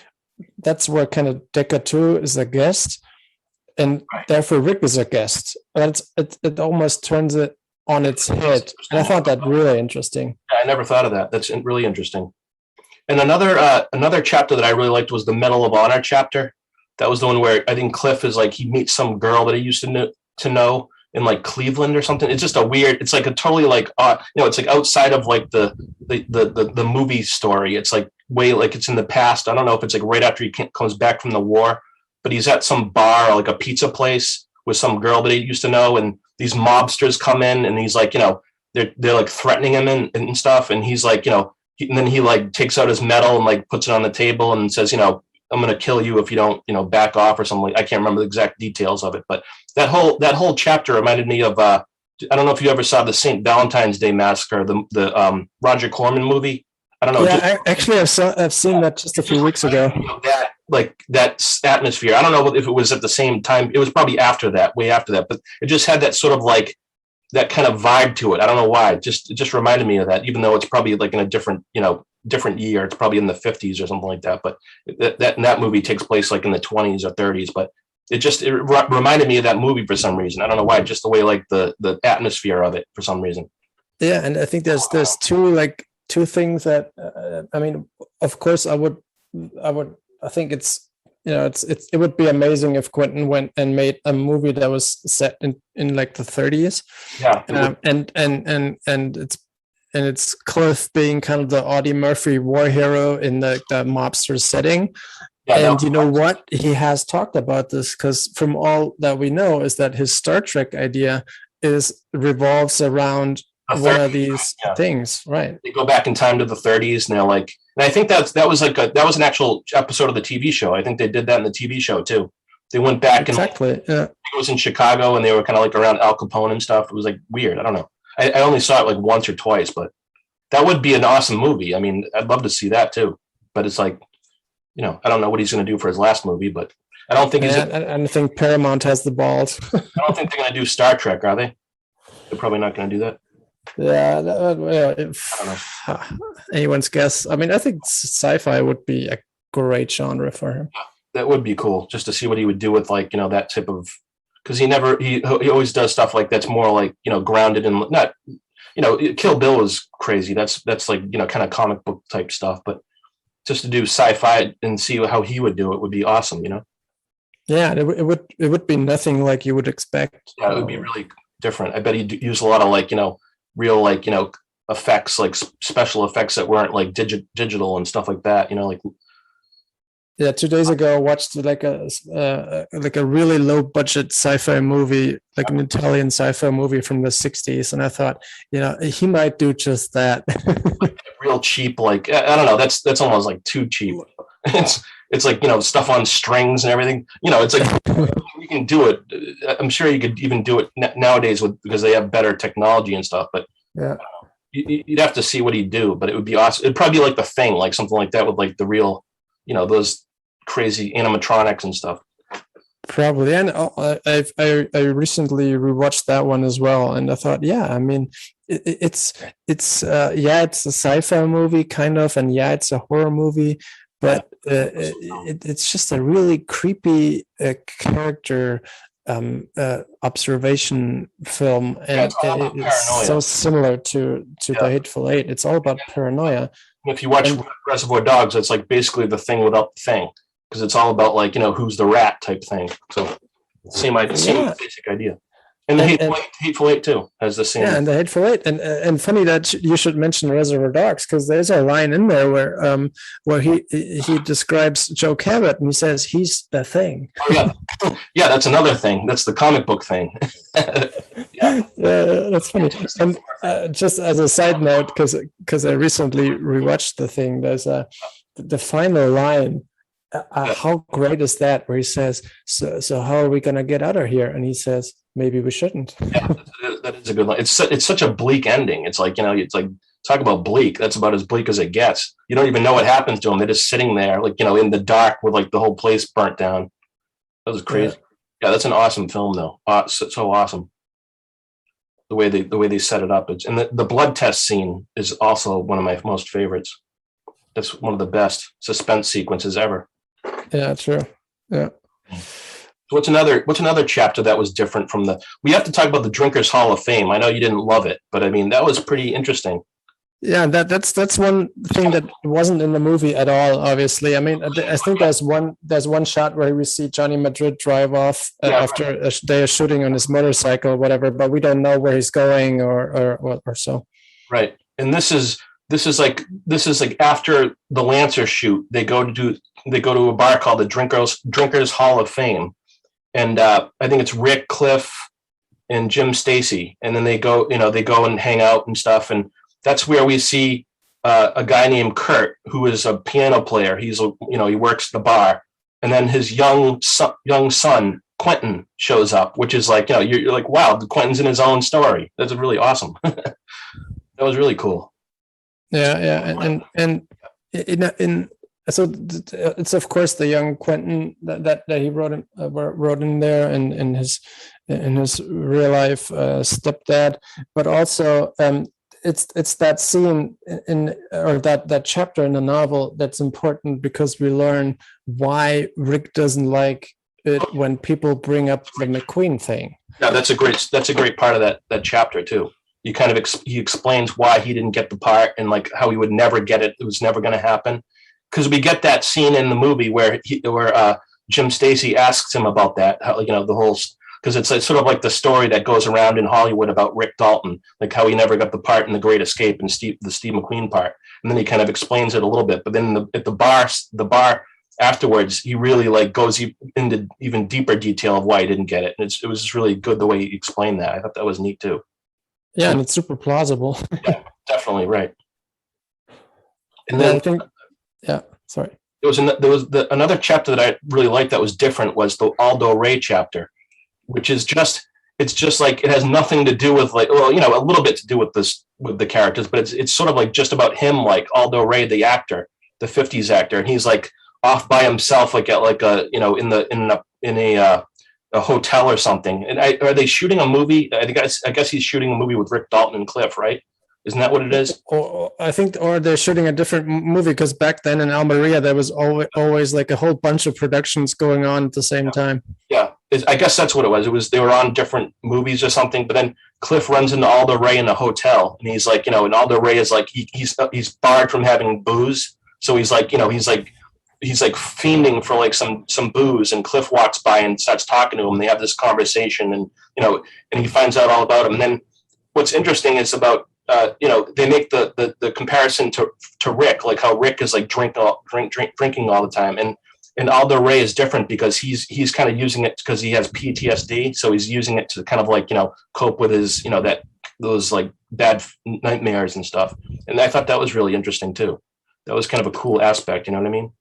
that's where kind of Decatur is a guest, and therefore Rick is a guest. It almost turns it on its head, and I found that really interesting. I never thought of that. That's really interesting. And another chapter that I really liked was the Medal of Honor chapter. That was the one where I think Cliff is like, he meets some girl that he used to know in like Cleveland or something. It's just it's like a totally like, it's like outside of like the movie story. It's like way like it's in the past. I don't know if it's like right after he comes back from the war, but he's at some bar, like a pizza place with some girl that he used to know. And these mobsters come in, and he's like, they're like threatening him and stuff. And he's like, and then he like takes out his medal and like puts it on the table and says, I'm going to kill you if you don't, back off or something. I can't remember the exact details of it, but that whole chapter reminded me of, I don't know if you ever saw the St. Valentine's Day Massacre, the Roger Corman movie. I don't know. Yeah, actually, I've seen that just a few weeks ago. That atmosphere. I don't know if it was at the same time. It was probably way after that, but it just had that sort of like that kind of vibe to it. I don't know why. It just reminded me of that, even though it's probably like in a different year. It's probably in the 50s or something like that. But that movie takes place like in the 20s or 30s. But it reminded me of that movie for some reason. I don't know why. Just the way like the atmosphere of it for some reason. Yeah, and I think there's two things that of course I think it would be amazing if Quentin went and made a movie that was set in like the 30s. Yeah. And it's Cliff being kind of the Audie Murphy war hero in the mobster setting. Yeah, and you know what? He has talked about this, because from all that we know is that his Star Trek idea revolves around one of these things, right? They go back in time to the 30s, and they're like, and I think that was an actual episode of the TV show. I think they did that in the TV show too. They went back exactly. It was in Chicago, and they were kind of like around Al Capone and stuff. It was like weird. I don't know. I only saw it like once or twice, but that would be an awesome movie. I mean, I'd love to see that too. But it's like, I don't know what he's going to do for his last movie, but I don't think I think Paramount has the balls. I don't think they're going to do Star Trek, are they? They're probably not going to do that. Yeah, I don't know. Anyone's guess. I mean, I think sci-fi would be a great genre for him. That would be cool, just to see what he would do with that type of, because he always does stuff like that's more like grounded in not Kill Bill was crazy. That's like kind of comic book type stuff, but just to do sci-fi and see how he would do it would be awesome. Yeah, it would be nothing like you would expect. Yeah, it would be really different. I bet he'd use a lot of real effects, like special effects that weren't like digital and stuff like that. Yeah, 2 days ago I watched like a really low budget sci-fi movie, like an Italian sci-fi movie from the 60s, and I thought, he might do just that. Real cheap, like I don't know, that's almost like too cheap. It's like stuff on strings and everything. It's like you can do it. I'm sure you could even do it nowadays because they have better technology and stuff. But yeah, you'd have to see what he'd do. But it would be awesome. It'd probably be like The Thing, like something like that with like the real, those crazy animatronics and stuff. Probably. And I recently rewatched that one as well, and I thought, yeah, I mean, it's a sci-fi movie kind of, and it's a horror movie, but it's just a really creepy character observation film, and it's so similar to The Hateful Eight. It's all about paranoia. If you watch Reservoir Dogs, it's like basically The Thing without the thing, because it's all about like who's the rat type thing. So same basic idea. And the Hateful Eight too has the same. Yeah, and the Hateful Eight, and funny that you should mention Reservoir Dogs, because there's a line in there where he describes Joe Cabot and he says he's the thing. Oh, yeah, that's another thing. That's the comic book thing. Yeah, that's funny. And just as a side note, because I recently rewatched The Thing, there's the final line. How great is that? Where he says, "So how are we going to get out of here?" And he says, "Maybe we shouldn't." Yeah, that is a good line. It's such a bleak ending. It's like it's like, talk about bleak. That's about as bleak as it gets. You don't even know what happens to them. They're just sitting there, like in the dark with like the whole place burnt down. That was crazy. Yeah, that's an awesome film though. So awesome. The way they set it up. And the blood test scene is also one of my most favorites. That's one of the best suspense sequences ever. Yeah, true. Yeah. What's another chapter that was different from we have to talk about the Drinkers Hall of Fame. I know you didn't love it, but I mean, that was pretty interesting. Yeah, that's one thing that wasn't in the movie at all, obviously. I mean, I think there's one shot where we see Johnny Madrid drive off after a day of shooting on his motorcycle or whatever, but we don't know where he's going or so. Right. And this is like after the Lancer shoot, they go to a bar called the Drinkers Hall of Fame. And I think it's Rick, Cliff, and Jim Stacy. And then they go and hang out and stuff. And that's where we see a guy named Kurt, who is a piano player. He works the bar. And then his young son, Quentin, shows up, which is like, you're like, wow, Quentin's in his own story. That's really awesome. That was really cool. Yeah. So it's of course the young Quentin that he wrote in there, and in his real life stepdad, but also it's that scene or that chapter in the novel that's important, because we learn why Rick doesn't like it when people bring up the McQueen thing. Yeah, that's a great part of that chapter too. You kind of he explains why he didn't get the part, and like how he would never get it. It was never going to happen. Because we get that scene in the movie where Jim Stacy asks him about that, how, the whole, because it's sort of like the story that goes around in Hollywood about Rick Dalton, like how he never got the part in The Great Escape and the Steve McQueen part, and then he kind of explains it a little bit. But then at the bar afterwards, he really like goes into even deeper detail of why he didn't get it, and it was just really good the way he explained that. I thought that was neat too. Yeah, and it's super plausible. Yeah, definitely right. And then then I think. Yeah, sorry. There was another chapter that I really liked that was different, was the Aldo Ray chapter, which is it's just like, it has nothing to do with like, well, a little bit to do with the characters, but it's sort of like just about him, like Aldo Ray, the actor, the 50s actor. And he's like off by himself, like at like a in a hotel or something. And are they shooting a movie? I guess he's shooting a movie with Rick Dalton and Cliff, right? Isn't that what it is? Or I think, or they're shooting a different movie, because back then in Almeria there was always like a whole bunch of productions going on at the same time. Yeah, I guess that's what it was. It was they were on different movies or something. But then Cliff runs into Aldo Ray in a hotel, and he's like, and Aldo Ray is like he's barred from having booze, so he's like fiending for like some booze, and Cliff walks by and starts talking to him. They have this conversation, and and he finds out all about him. And then what's interesting is about they make the comparison to Rick, like how Rick is like drinking all the time, and Aldo Ray is different because he's kind of using it because he has PTSD, so he's using it to kind of like cope with his those like bad nightmares and stuff. And I thought that was really interesting too. That was kind of a cool aspect, you know what I mean?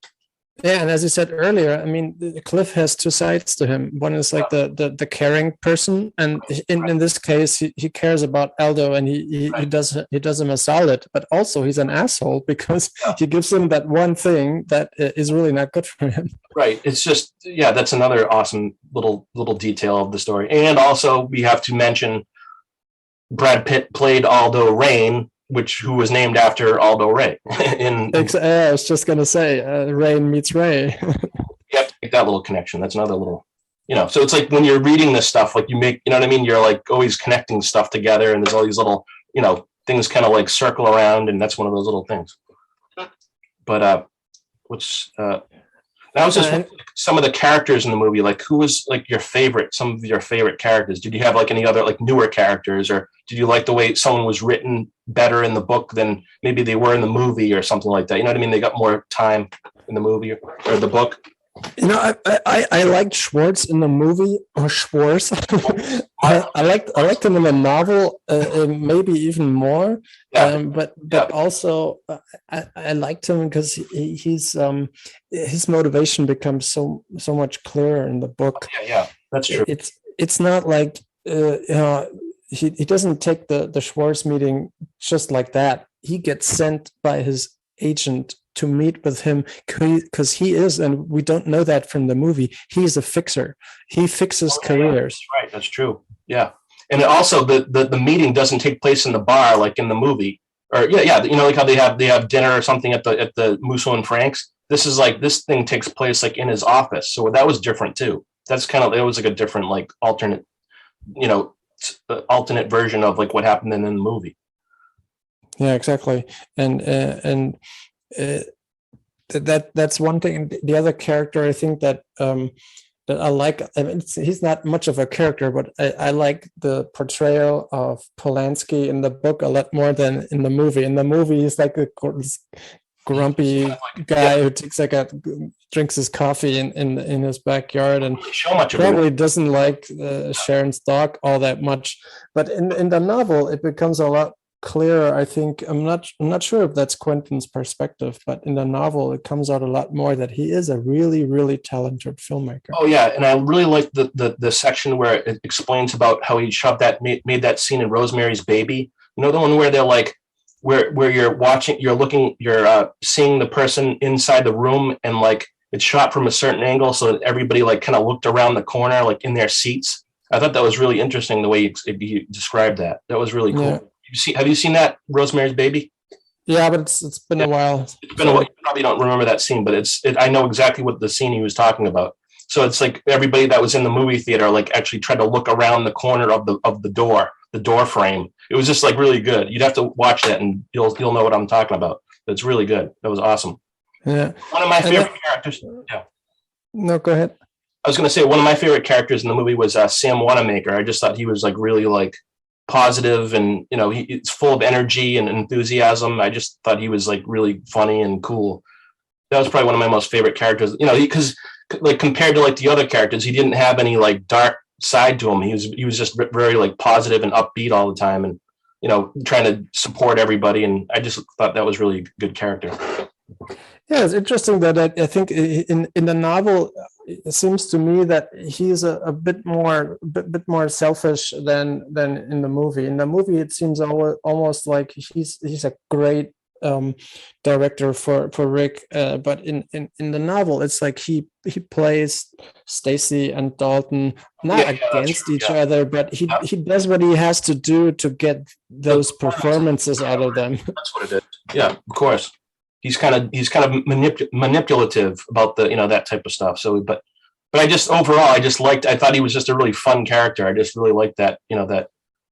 Yeah, and as you said earlier, I mean, Cliff has two sides to him. One is like the caring person, and in this case, he cares about Aldo, and he does him a solid. But also, he's an asshole because he gives him that one thing that is really not good for him. Right. It's just that's another awesome little detail of the story. And also, we have to mention Brad Pitt played Aldo Rain, who was named after Aldo Ray. I was just going to say, Rain meets Ray. You have to make that little connection. That's another little, so it's like when you're reading this stuff, like you make, what I mean? You're like always connecting stuff together, and there's all these little, things kind of like circle around, and that's one of those little things. But that was just some of the characters in the movie. Like, who was like some of your favorite characters? Did you have like any other like newer characters, or did you like the way someone was written better in the book than maybe they were in the movie or something like that? You know what I mean? They got more time in the movie or the book. I liked Schwartz in the movie, or Schwartz. I liked him in the novel, maybe even more. But also I liked him because he's his motivation becomes so much clearer in the book. Yeah, that's true. It's not like he doesn't take the Schwartz meeting just like that. He gets sent by his agent to meet with him because he is, and we don't know that from the movie, he's a fixer. He fixes careers. That's right, that's true. Yeah. And also the meeting doesn't take place in the bar like in the movie. Or like how they have dinner or something at the Musso and Frank's. This is like, this thing takes place like in his office. So that was different too. That's kind of, it was like a different like alternate version of like what happened in the movie. Yeah, exactly. And that's one thing. The other character, I think that I like. I mean, he's not much of a character, but I like the portrayal of Polanski in the book a lot more than in the movie. In the movie, he's like a grumpy guy who takes drinks his coffee in his backyard and probably doesn't like Sharon's dog all that much. But in the novel, it becomes a lot clearer. I think I'm not sure if that's Quentin's perspective, but in the novel it comes out a lot more that he is a really, really talented filmmaker. Oh yeah, and I really like the section where it explains about how he made that scene in Rosemary's Baby. You know, the one where they're like where you're seeing the person inside the room, and like it's shot from a certain angle so that everybody like kind of looked around the corner like in their seats. I thought that was really interesting the way he described that. That was really cool. Yeah. Have you seen that, Rosemary's Baby? Yeah, but it's been a while. It's been a while. You probably don't remember that scene, but I know exactly what the scene he was talking about. So it's like everybody that was in the movie theater like actually tried to look around the corner of the door frame. It was just like really good. You'd have to watch that and you'll know what I'm talking about. It's really good. That was awesome. Yeah. One of my favorite characters. Yeah. No, go ahead. I was going to say one of my favorite characters in the movie was Sam Wanamaker. I just thought he was like really like positive, and it's full of energy and enthusiasm. I just thought he was like really funny and cool. That was probably one of my most favorite characters. Because like compared to like the other characters, he didn't have any like dark side to him. He was just very like positive and upbeat all the time, and trying to support everybody. And I just thought that was really good character. Yeah, it's interesting that I think in the novel, it seems to me that he's a bit more selfish than in the movie. In the movie, it seems almost like he's a great director for Rick, but in the novel, it's like he plays Stacy and Dalton not against each other, but he does what he has to do to get those performances out of them. That's what it is. Yeah, of course. He's kind of manipulative about the that type of stuff. So, but I just overall I thought he was just a really fun character. I just really liked that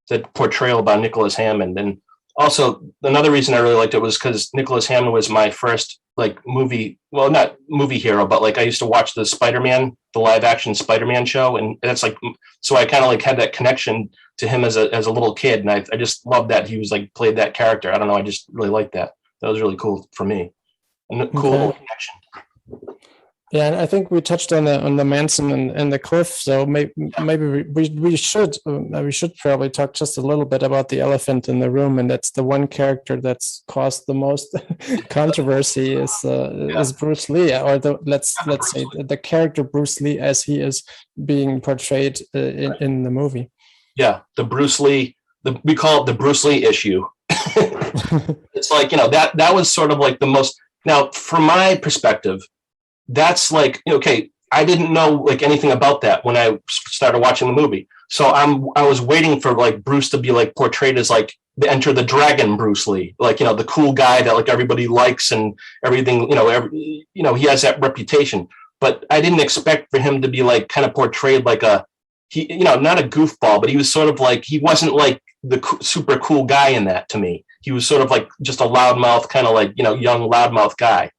that portrayal about Nicholas Hammond. And also another reason I really liked it was because Nicholas Hammond was my first movie, well, not movie hero, but I used to watch the Spider-Man, the live action Spider-Man show, and that's so I kind of had that connection to him as a little kid, and I just loved that he was played that character. I don't know, I just really liked that. That was really cool for me, and a cool little connection. Yeah, and I think we touched on the Manson and the Cliff, so maybe we should probably talk just a little bit about the elephant in the room, and that's the one character that's caused the most controversy is Bruce Lee, or let's say the character Bruce Lee as he is being portrayed in the movie. Yeah, the Bruce Lee, we call it the Bruce Lee issue. It's that was sort of the most. Now, from my perspective, that's okay, I didn't know anything about that when I started watching the movie. So I was waiting for Bruce to be portrayed as the Enter the Dragon Bruce Lee, the cool guy that everybody likes and everything, he has that reputation. But I didn't expect for him to be kind of portrayed not a goofball, but he was sort of he wasn't the super cool guy in that to me. He was sort of just a loudmouth kind of young loudmouth guy.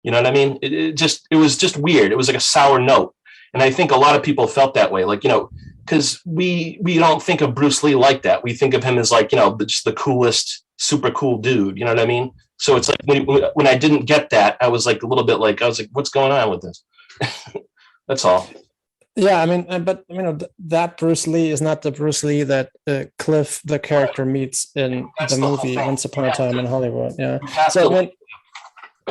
You know what I mean? It was just weird. It was a sour note. And I think a lot of people felt that way, because we don't think of Bruce Lee like that. We think of him as just the coolest, super cool dude. You know what I mean? So it's when I didn't get that, I was a little bit what's going on with this? That's all. Yeah, I mean, but that Bruce Lee is not the Bruce Lee that Cliff, the character, meets in the movie Once Upon a Time in Hollywood. Yeah.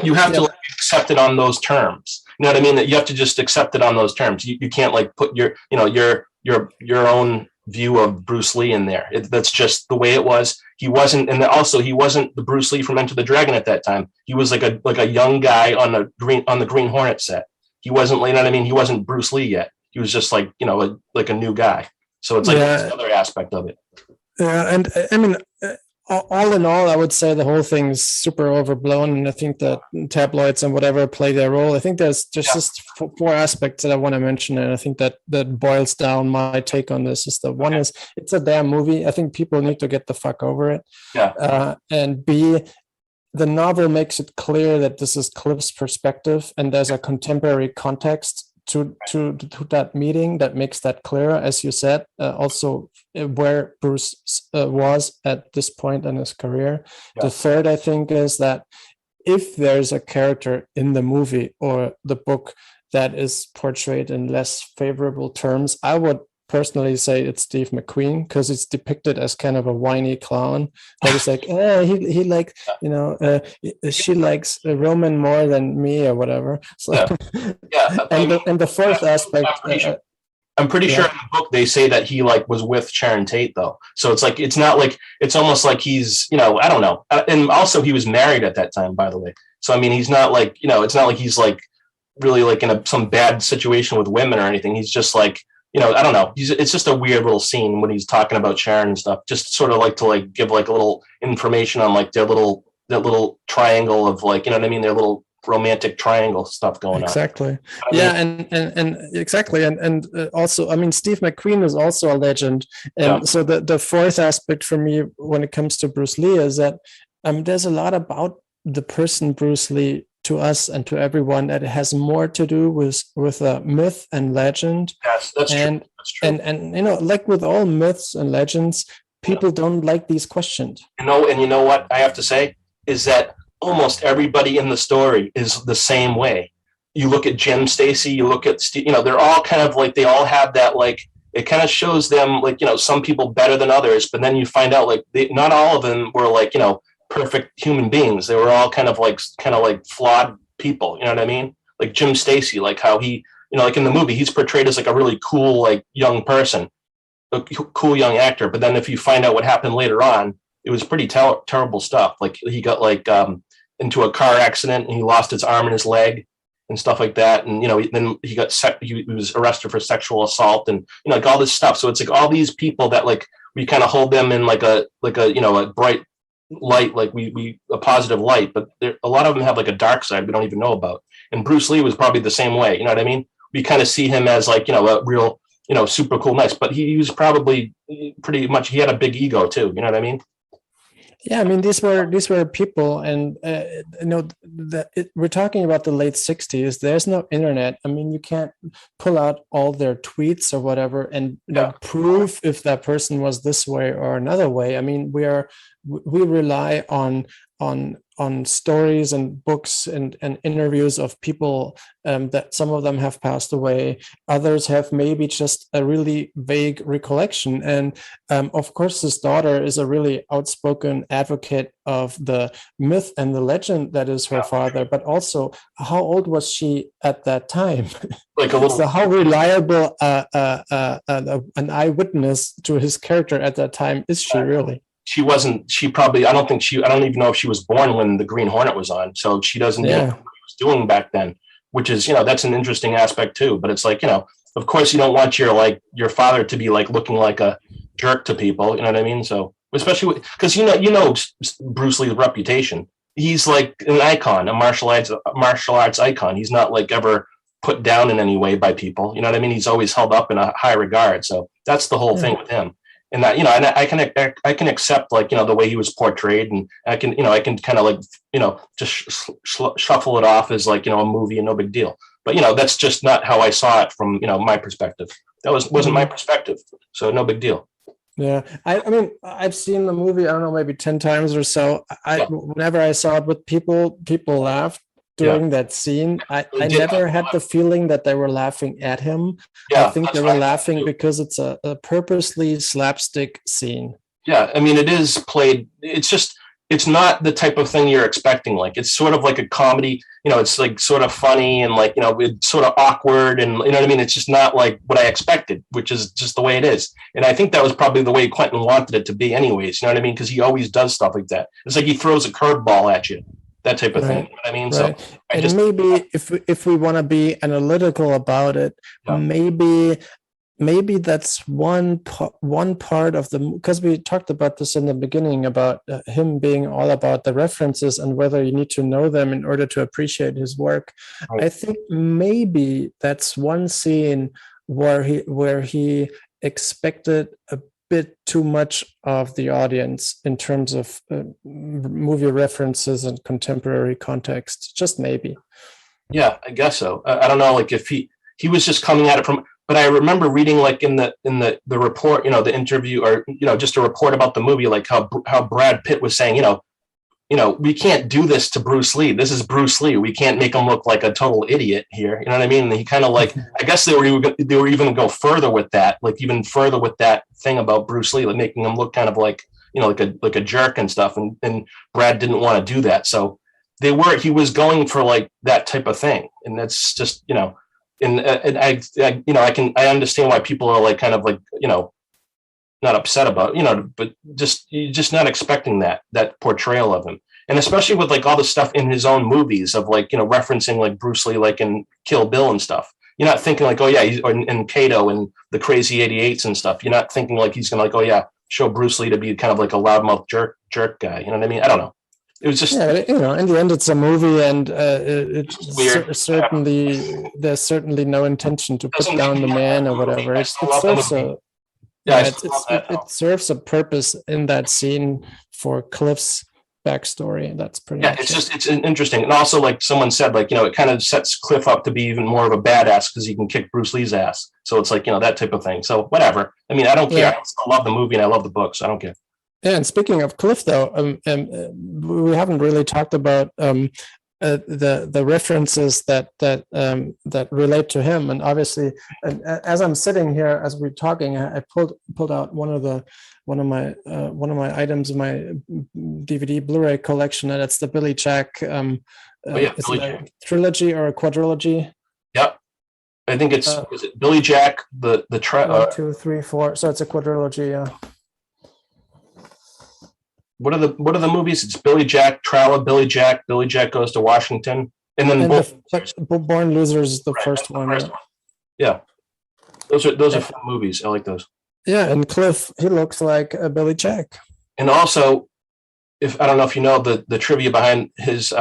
You have to accept it on those terms. You know what I mean? That you have to just accept it on those terms. You can't put your own view of Bruce Lee in there. That's just the way it was. He wasn't, and also he wasn't the Bruce Lee from Enter the Dragon at that time. He was like a young guy on the Green Hornet set. He wasn't, you know what I mean? He wasn't Bruce Lee yet. He was just a new guy. So it's another aspect of it. Yeah, and I mean. All in all, I would say the whole thing's super overblown, and I think that tabloids and whatever play their role. I think there's just four aspects that I want to mention, and I think that boils down my take on this. Is the one is it's a damn movie. I think people need to get the fuck over it. Yeah. And B, the novel makes it clear that this is Cliff's perspective, and there's a contemporary context to that meeting that makes that clearer, as you said, also where Bruce was at this point in his career. Yeah. The third, I think, is that if there's a character in the movie or the book that is portrayed in less favorable terms, I would personally say it's Steve McQueen, because it's depicted as kind of a whiny clown that is he like she likes Roman more than me or whatever. So and the fourth aspect, I'm pretty sure in the book they say that he was with Sharon Tate though, so it's not it's almost like he's I don't know, and also he was married at that time, by the way. So I mean, he's not it's not like he's really in some bad situation with women or anything. He's just I don't know. It's just a weird little scene when he's talking about Sharon and stuff. Just sort of to give a little information on that little triangle of you know what I mean? Their little romantic triangle stuff going on. Exactly. Yeah, and exactly. And also, I mean, Steve McQueen is also a legend. And so the fourth aspect for me when it comes to Bruce Lee is that there's a lot about the person Bruce Lee to us and to everyone that it has more to do with myth and legend. Yes, that's true. And with all myths and legends, people don't like these questioned. And you know what I have to say is that almost everybody in the story is the same way. You look at Jim Stacy, you look at Steve, they're all kind of they all have that it kind of shows them some people better than others, but then you find out not all of them were perfect human beings. They were all kind of flawed people. You know what I mean? Like Jim Stacy, how he, in the movie, he's portrayed as a really cool, young person, a cool young actor. But then if you find out what happened later on, it was pretty terrible stuff. He got into a car accident and he lost his arm and his leg and stuff like that. And, then he was arrested for sexual assault and, like all this stuff. So it's like all these people that like, we kind of hold them in like a bright light, like we a positive light, but a lot of them have like a dark side we don't even know about. And Bruce Lee was probably the same way. You know what I mean? We kind of see him as like, a real, super cool, nice, but he was probably pretty much, he had a big ego too. You know what I mean? Yeah, I mean these were people, and we're talking about the late '60s. There's no internet. I mean, you can't pull out all their tweets or whatever and prove if that person was this way or another way. I mean, we rely on stories and books and interviews of people that some of them have passed away. Others have maybe just a really vague recollection. And of course, his daughter is a really outspoken advocate of the myth and the legend that is her father, but also how old was she at that time? Like a little. So how reliable an eyewitness to his character at that time is she really? I don't even know if she was born when the Green Hornet was on. So she doesn't know what he was doing back then, which is, that's an interesting aspect too. But it's like, of course you don't want your father to be like looking like a jerk to people. You know what I mean? So especially because, Bruce Lee's reputation, he's like an icon, a martial arts icon. He's not like ever put down in any way by people. You know what I mean? He's always held up in a high regard. So that's the whole thing with him. And that, and I can accept like, the way he was portrayed, and I can kind of like, just shuffle it off as like, a movie and no big deal. But, that's just not how I saw it from, my perspective. That wasn't my perspective. So no big deal. Yeah. I mean, I've seen the movie, I don't know, maybe 10 times or so. Whenever I saw it with people laughed during that scene. I never had the feeling that they were laughing at him. I think they were laughing because it's a purposely slapstick scene. Yeah, I mean, it is played. It's not the type of thing you're expecting. Like, it's sort of like a comedy. It's like sort of funny and like, it's sort of awkward, and you know what I mean. It's just not like what I expected, which is just the way it is. And I think that was probably the way Quentin wanted it to be, anyways. You know what I mean? Because he always does stuff like that. It's like he throws a curveball at you. That type of thing. You know what I mean? Right. So maybe if we want to be analytical about it, maybe that's one part of the, because we talked about this in the beginning about him being all about the references and whether you need to know them in order to appreciate his work. Right. I think maybe that's one scene where he expected a bit too much of the audience in terms of movie references and contemporary context. Just maybe. Yeah, I guess so. I don't know, like if he was just coming at it from. But I remember reading like in the report, the interview, or just a report about the movie, like how Brad Pitt was saying, we can't do this to Bruce Lee. This is Bruce Lee. We can't make him look like a total idiot here. You know what I mean? And he kind of like, I guess they were even go further with that, like even further with that thing about Bruce Lee, like making him look kind of like, like a jerk and stuff. And Brad didn't want to do that. So he was going for like that type of thing. And that's just, and I understand why people are like, kind of like, not upset about, but you're just not expecting that portrayal of him. And especially with like all the stuff in his own movies of like, referencing like Bruce Lee, like in Kill Bill and stuff. You're not thinking like, oh yeah, he's in Kato and the Crazy 88s and stuff. You're not thinking like he's going to like, oh yeah, show Bruce Lee to be kind of like a loudmouth jerk guy. You know what I mean? I don't know. It was just, in the end, it's a movie, and there's certainly no intention to put down the man or whatever. It serves a purpose in that scene for Cliff's backstory, and that's pretty much it's interesting. And also, like someone said, like, it kind of sets Cliff up to be even more of a badass because he can kick Bruce Lee's ass. So it's like, that type of thing. So whatever. I mean, I don't care. I still love the movie and I love the book, so I don't care. Yeah, and speaking of Cliff, though, we haven't really talked about the references that relate to him. And obviously, as I'm sitting here, as we're talking, I pulled out one of my items in my DVD Blu-ray collection, and it's the Billy Jack. Billy Jack. Trilogy or a quadrilogy? Yep. I think it's is it Billy Jack the 1, 2, 3, 4. So it's a quadrilogy. Yeah. what are the movies? It's Billy Jack, Trial of Billy Jack, Billy Jack Goes to Washington, and then Born Losers is the first one. Yeah, those are fun movies. I like those. Yeah, and Cliff, he looks like a Billy Jack. And also, if I don't know if you know the trivia behind his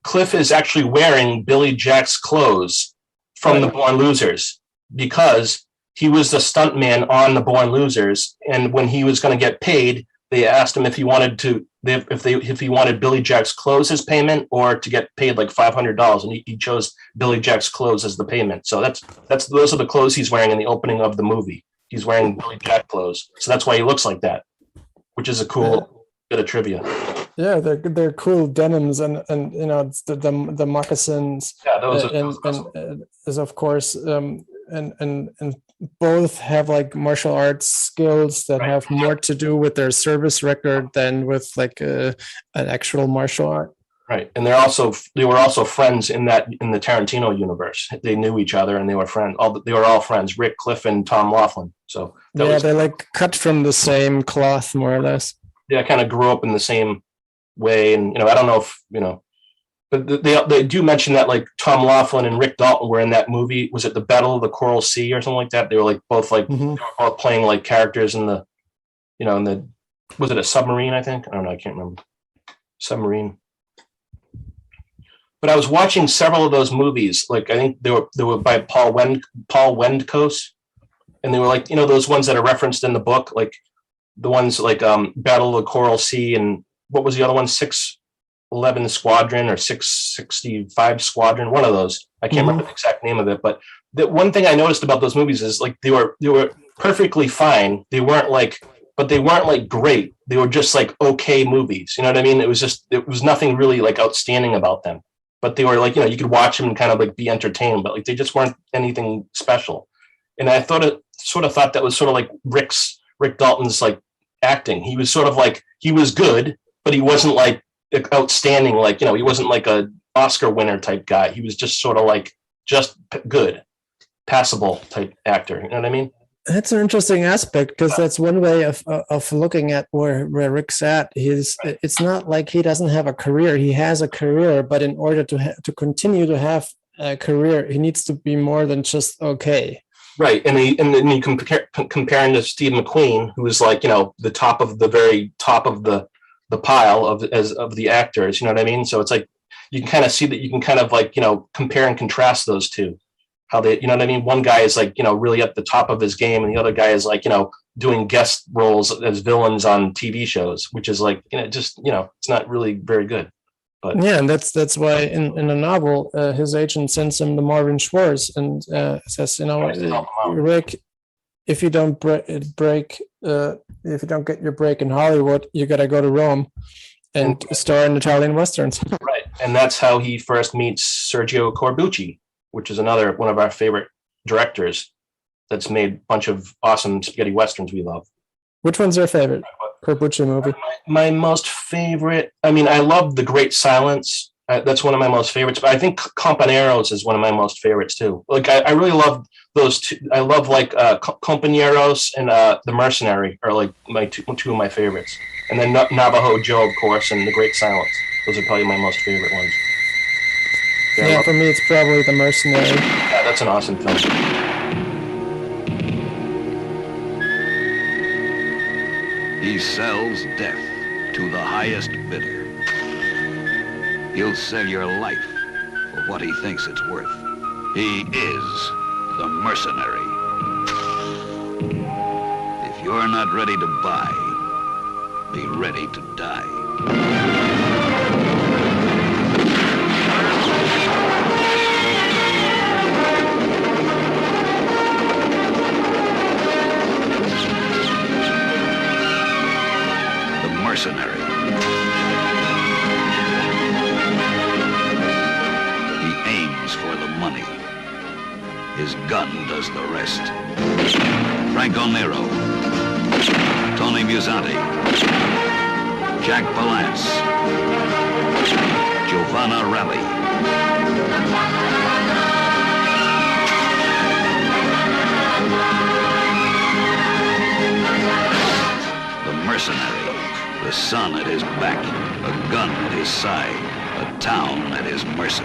Cliff is actually wearing Billy Jack's clothes from the Born Losers because he was the stuntman on the Born Losers, and when he was going to get paid, they asked him if he wanted Billy Jack's clothes as payment or to get paid like $500, and he chose Billy Jack's clothes as the payment. So those are the clothes he's wearing in the opening of the movie. He's wearing Billy Jack clothes, so that's why he looks like that, which is a cool bit of trivia. Yeah, they're cool denims, and it's the moccasins. Yeah, those is of course and both have like martial arts skills that have more to do with their service record than with like an actual martial art. Right, and they were also friends in the Tarantino universe. They knew each other and they were friends. They were all friends. Rick, Cliff, and Tom Laughlin. So they're like cut from the same cloth, more or less. Yeah, kind of grew up in the same way, and I don't know if but they do mention that like Tom Laughlin and Rick Dalton were in that movie. Was it the Battle of the Coral Sea or something like that? They were like both like they were both playing like characters in the was it a submarine? I think I don't know. I can't remember. Submarine. But I was watching several of those movies. Like I think they were by Paul Wendkos, and they were like those ones that are referenced in the book, like the ones like Battle of the Coral Sea, and what was the other one? 611 Squadron or 665 Squadron, one of those. I can't remember the exact name of it, but the one thing I noticed about those movies is like they were perfectly fine. They weren't like great. They were just like okay movies. You know what I mean? It was nothing really like outstanding about them, but they were like you could watch them and kind of like be entertained, but like they just weren't anything special. And I thought that was sort of like Rick Dalton's like acting. He was sort of like he was good, but he wasn't like outstanding, like he wasn't like a Oscar winner type guy. He was just sort of like just good, passable type actor. You know what I mean? That's an interesting aspect because that's one way of looking at where Rick's at. It's not like he doesn't have a career. He has a career, but in order to continue to have a career, he needs to be more than just okay. Right, and then you comparing to Steve McQueen, who is like the top of the very top of the pile of the actors. You know what I mean? So it's like you can kind of see that you can kind of like compare and contrast those two. How they, you know what I mean? One guy is like really at the top of his game, and the other guy is like doing guest roles as villains on TV shows, which is like just it's not really very good. But yeah, and that's why in the novel his agent sends him to Marvin Schwartz and says, Rick, if you don't if you don't get your break in Hollywood, you got to go to Rome and star in Italian westerns. Right, and that's how he first meets Sergio Corbucci, which is another one of our favorite directors that's made a bunch of awesome spaghetti westerns we love. Which one's your favorite Corbucci movie? My most favorite, I love The Great Silence. That's one of my most favorites, but I think Compañeros is one of my most favorites too. Like I really love those two. I love like Compañeros and The Mercenary are like my two of my favorites. And then Navajo Joe, of course, and The Great Silence. Those are probably my most favorite ones. Yeah, for me it's probably The Mercenary. Yeah, that's an awesome film. He sells death to the highest bidder. He'll sell your life for what he thinks it's worth. He is the mercenary. If you're not ready to buy, be ready to die. Mercenary. He aims for the money. His gun does the rest. Franco Nero, Tony Musante, Jack Palance, Giovanna Ralli. The mercenary. The son gun at his side, a town at his mercy.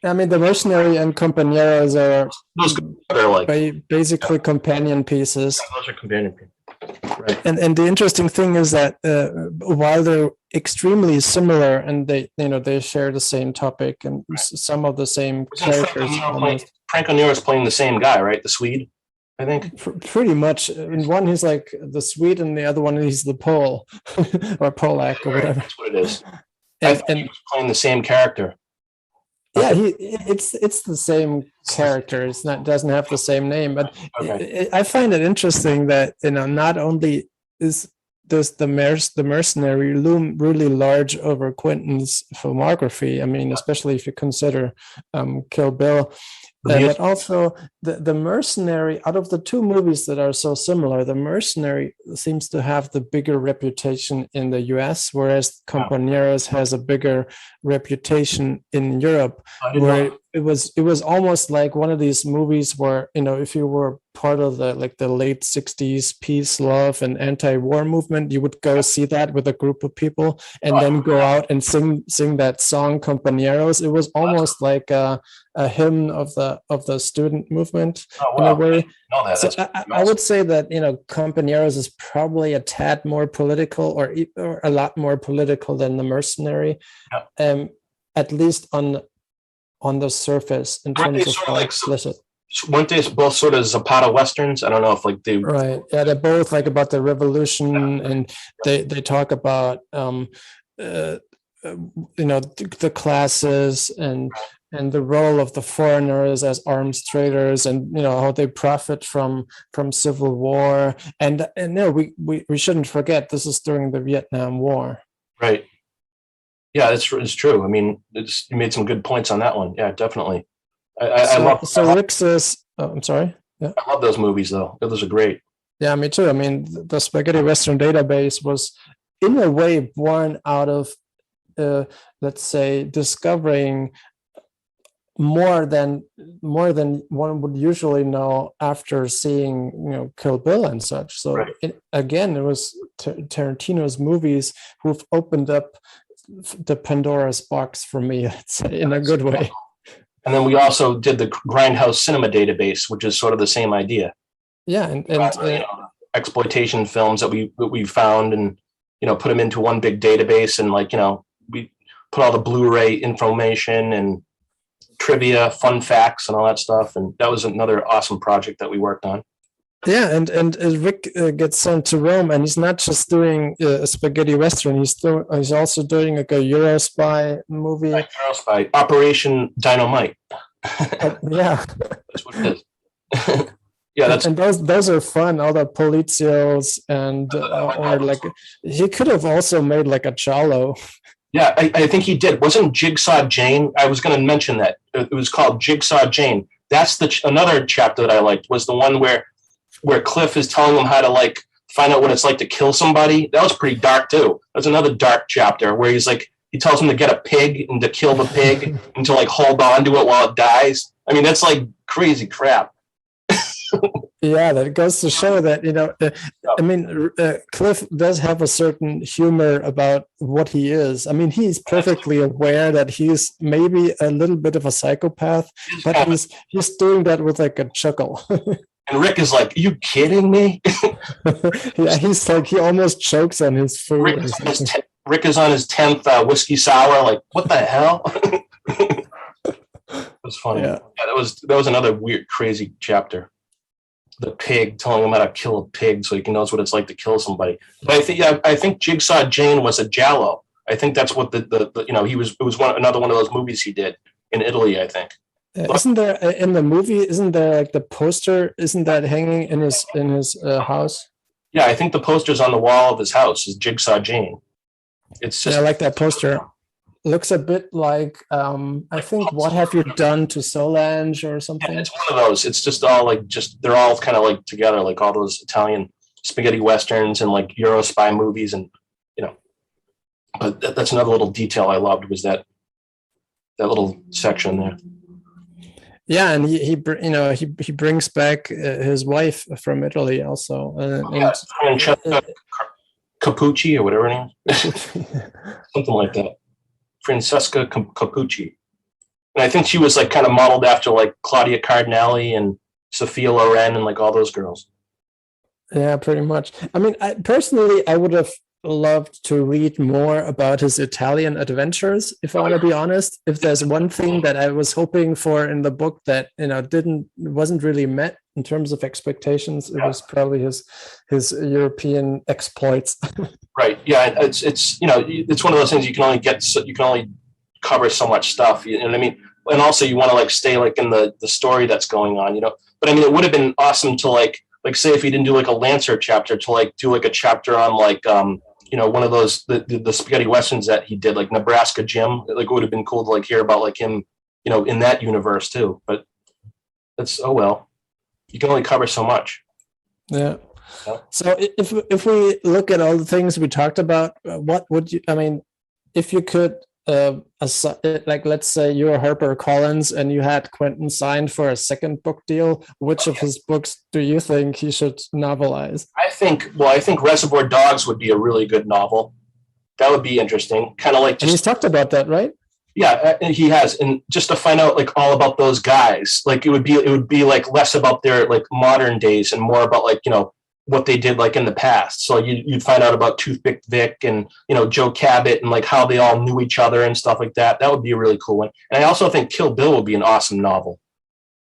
I mean, the mercenary and compañeros are they're like basically companion pieces. those are companion pieces. Right. And the interesting thing is that while they're extremely similar and they share the same topic and some of the same characters. Franco Nero's playing the same guy, right? The Swede, I think. Pretty much. In one, he's like the Swede, and the other one, he's the Pole or Polak or whatever. That's what it is. And he was playing the same character. Yeah, it's the same character. It's not doesn't have the same name, but I find it interesting that not only does the mercenary loom really large over Quentin's filmography. I mean, especially if you consider Kill Bill. But also the mercenary, out of the two movies that are so similar, the mercenary seems to have the bigger reputation in the US, whereas Compañeros has a bigger reputation in Europe, where it was almost like one of these movies where, if you were part of the late 60s peace, love, and anti-war movement, you would go see that with a group of people and then go out and sing that song Compañeros. It was almost like a hymn of the student movement in a way. So I would say that Compañeros is probably a tad more political, or a lot more political than the mercenary, at least on the surface in terms of how explicit. Weren't they both sort of Zapata westerns? I don't know if they right. Yeah, they're both about the revolution, and they talk about the classes and the role of the foreigners as arms traders, and how they profit from civil war, and we shouldn't forget this is during the Vietnam War. Right. Yeah, it's true. I mean, you made some good points on that one. Yeah, definitely. Rick says, I'm sorry. Yeah. I love those movies, though. Those are great. Yeah, me too. I mean, the Spaghetti Western Database was, in a way, born out of, let's say, discovering more than one would usually know after seeing, Kill Bill and such. So it was Tarantino's movies who've opened up the Pandora's box for me, I'd say, in a good way. And then we also did the Grindhouse Cinema Database, which is sort of the same idea. Yeah, and exploitation films that we found, and put them into one big database, and we put all the Blu-ray information and trivia, fun facts, and all that stuff. And that was another awesome project that we worked on. Yeah, and Rick gets sent to Rome, and he's not just doing a spaghetti western. He's also doing like a Euro spy movie. Right, Euro spy, Operation Dynamite. Yeah, that's what it is. Yeah, and those are fun. All the polizios and or like he could have also made like a Giallo. Yeah, I think he did. Wasn't Jigsaw Jane? I was going to mention that it was called Jigsaw Jane. That's another chapter that I liked, was the one where Cliff is telling him how to find out what it's like to kill somebody. That was pretty dark too. That's another dark chapter where he tells him to get a pig and to kill the pig and to hold on to it while it dies. I mean, that's crazy crap. Yeah, that goes to show that, I mean, Cliff does have a certain humor about what he is. I mean, he's perfectly aware that he's maybe a little bit of a psychopath, but he's doing that with a chuckle. And Rick is like, "Are you kidding me?" Yeah, he's he almost chokes on his food. Rick is on his 10th whiskey sour. What the hell? It was funny. Yeah, that was another weird, crazy chapter. The pig, telling him how to kill a pig so he knows what it's like to kill somebody. But I think Jigsaw Jane was a Giallo. I think that's what he was. It was another one of those movies he did in Italy, I think. Isn't there in the movie? Isn't there the poster? Isn't that hanging in his house? Yeah, I think the poster's on the wall of his house. Is Jigsaw Jane? It's just, I like that poster. looks a bit like I think What Have You Done to Solange or something. Yeah, it's one of those. It's just all like they're all kind of like together, like all those Italian spaghetti westerns and like Euro spy movies, and But that's another little detail I loved, was that little section there. Yeah, and he brings back his wife from Italy also. Francesca Capucci or whatever her name is. Something like that. Francesca Capucci. And I think she was like kind of modeled after like Claudia Cardinale and Sophia Loren and like all those girls. Yeah, pretty much. I mean, I would have loved to read more about his Italian adventures, if I want to be honest. If there's one thing that I was hoping for in the book that wasn't really met in terms of expectations, it was probably his European exploits. Right. Yeah. It's one of those things you can only cover so much stuff. You know what I mean? And also you want to like stay like in the story that's going on. But I mean, it would have been awesome to like say if he didn't do like a Lancer chapter, to like do like a chapter on like one of those the spaghetti westerns that he did, like Nebraska Jim. Like it would have been cool to like hear about like him, in that universe too. But that's you can only cover so much. Yeah. So if we look at all the things we talked about, what would you? I mean, if you could. Like let's say you're HarperCollins and you had Quentin signed for a second book deal, which of his books do you think he should novelize? I think Reservoir Dogs would be a really good novel. That would be interesting. Kind of like and he's talked about that, right? Yeah, he has. And just to find out like all about those guys, like it would be like less about their like modern days and more about like, what they did like in the past. So you'd find out about Toothpick Vic and, Joe Cabot and like how they all knew each other and stuff like that. That would be a really cool one. And I also think Kill Bill would be an awesome novel.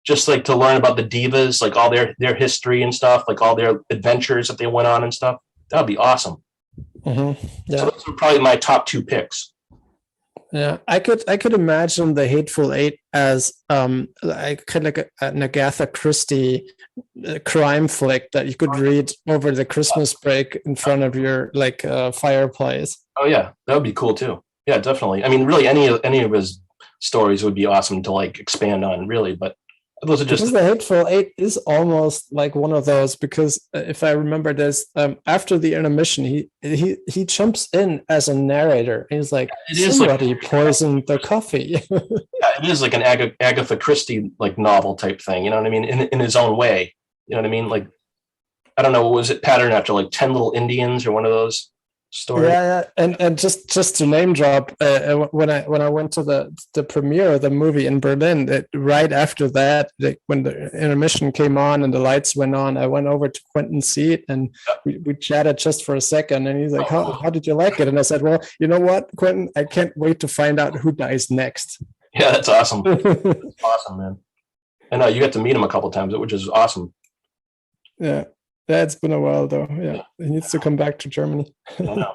Just like to learn about the divas, like all their history and stuff, like all their adventures that they went on and stuff. That would be awesome. Mm-hmm. Yeah. So those are probably my top two picks. Yeah, I could imagine The Hateful Eight as like kind of like an Agatha Christie crime flick that you could read over the Christmas break in front of your like fireplace. Oh yeah, that would be cool too. Yeah, definitely. I mean, really, any of his stories would be awesome to like expand on, really. But those are just The Hateful Eight is almost like one of those, because if I remember this, after the intermission, he jumps in as a narrator. And he's like, somebody poisoned the coffee. Yeah, it is like an Agatha Christie like novel type thing. You know what I mean? In his own way. You know what I mean? Like, I don't know, was it patterned after like 10 Little Indians or one of those stories? Yeah, and just to name drop, when I went to the premiere of the movie in Berlin, right after that, when the intermission came on and the lights went on, I went over to Quentin's seat and we chatted just for a second, and he's like, how did you like it? And I said, well, you know what, Quentin, I can't wait to find out who dies next. Yeah, that's awesome. Awesome, man. And you got to meet him a couple of times, which is awesome. Yeah. It's been a while though. Yeah, he needs to come back to Germany. I know.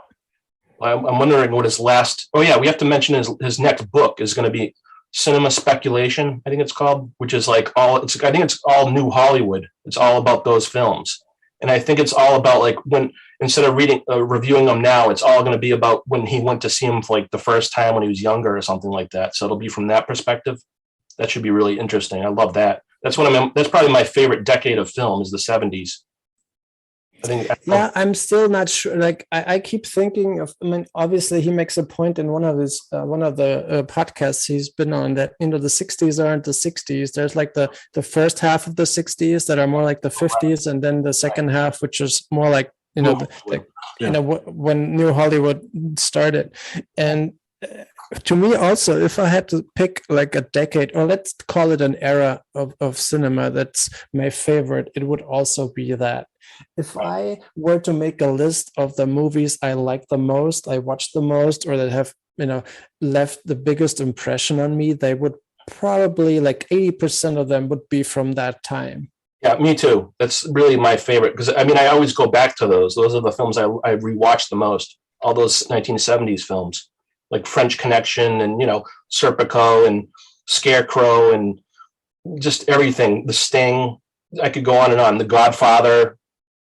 I'm wondering what his last. Oh yeah, we have to mention his next book is going to be Cinema Speculation, I think it's called, which is like I think it's all new Hollywood. It's all about those films, and I think it's all about like when instead of reviewing them now, it's all going to be about when he went to see him for like the first time when he was younger or something like that. So it'll be from that perspective. That should be really interesting. I love that. That's probably my favorite decade of film is the 70s. I'm still not sure. Like I keep thinking of. I mean, obviously, he makes a point in one of the podcasts he's been on that the 60s aren't the 60s. There's like the first half of the 60s that are more like the 50s, and then the second half, which is more like when New Hollywood started. And to me, also, if I had to pick like a decade, or let's call it an era of cinema that's my favorite, it would also be that. If I were to make a list of the movies I like the most, I watch the most, or that have left the biggest impression on me, they would probably like 80% of them would be from that time. Yeah, me too. That's really my favorite, because I mean I always go back to those. Those are the films I rewatch the most. All those 1970s films, like French Connection and Serpico and Scarecrow and just everything. The Sting. I could go on and on. The Godfather.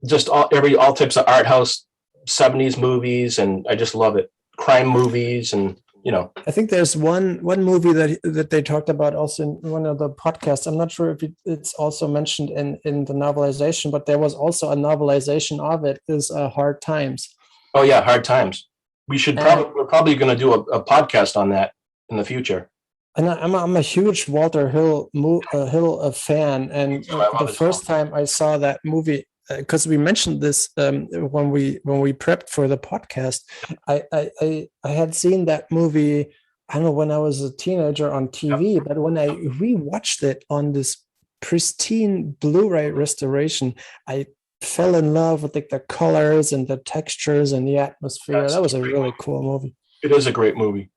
Just all types of art house 70s movies, and I just love it. Crime movies, and I think there's one movie that they talked about also in one of the podcasts. I'm not sure if it's also mentioned in the novelization, but there was also a novelization of it, is Hard Times. Oh yeah, Hard Times. We're probably going to do a podcast on that in the future. And I'm a huge Walter Hill fan, and the first time I saw that movie, because we mentioned this when we prepped for the podcast, I had seen that movie, I don't know, when I was a teenager on TV, but when I rewatched it on this pristine Blu-ray restoration, I fell in love with the colors and the textures and the atmosphere. That was a really cool movie. It is a great movie.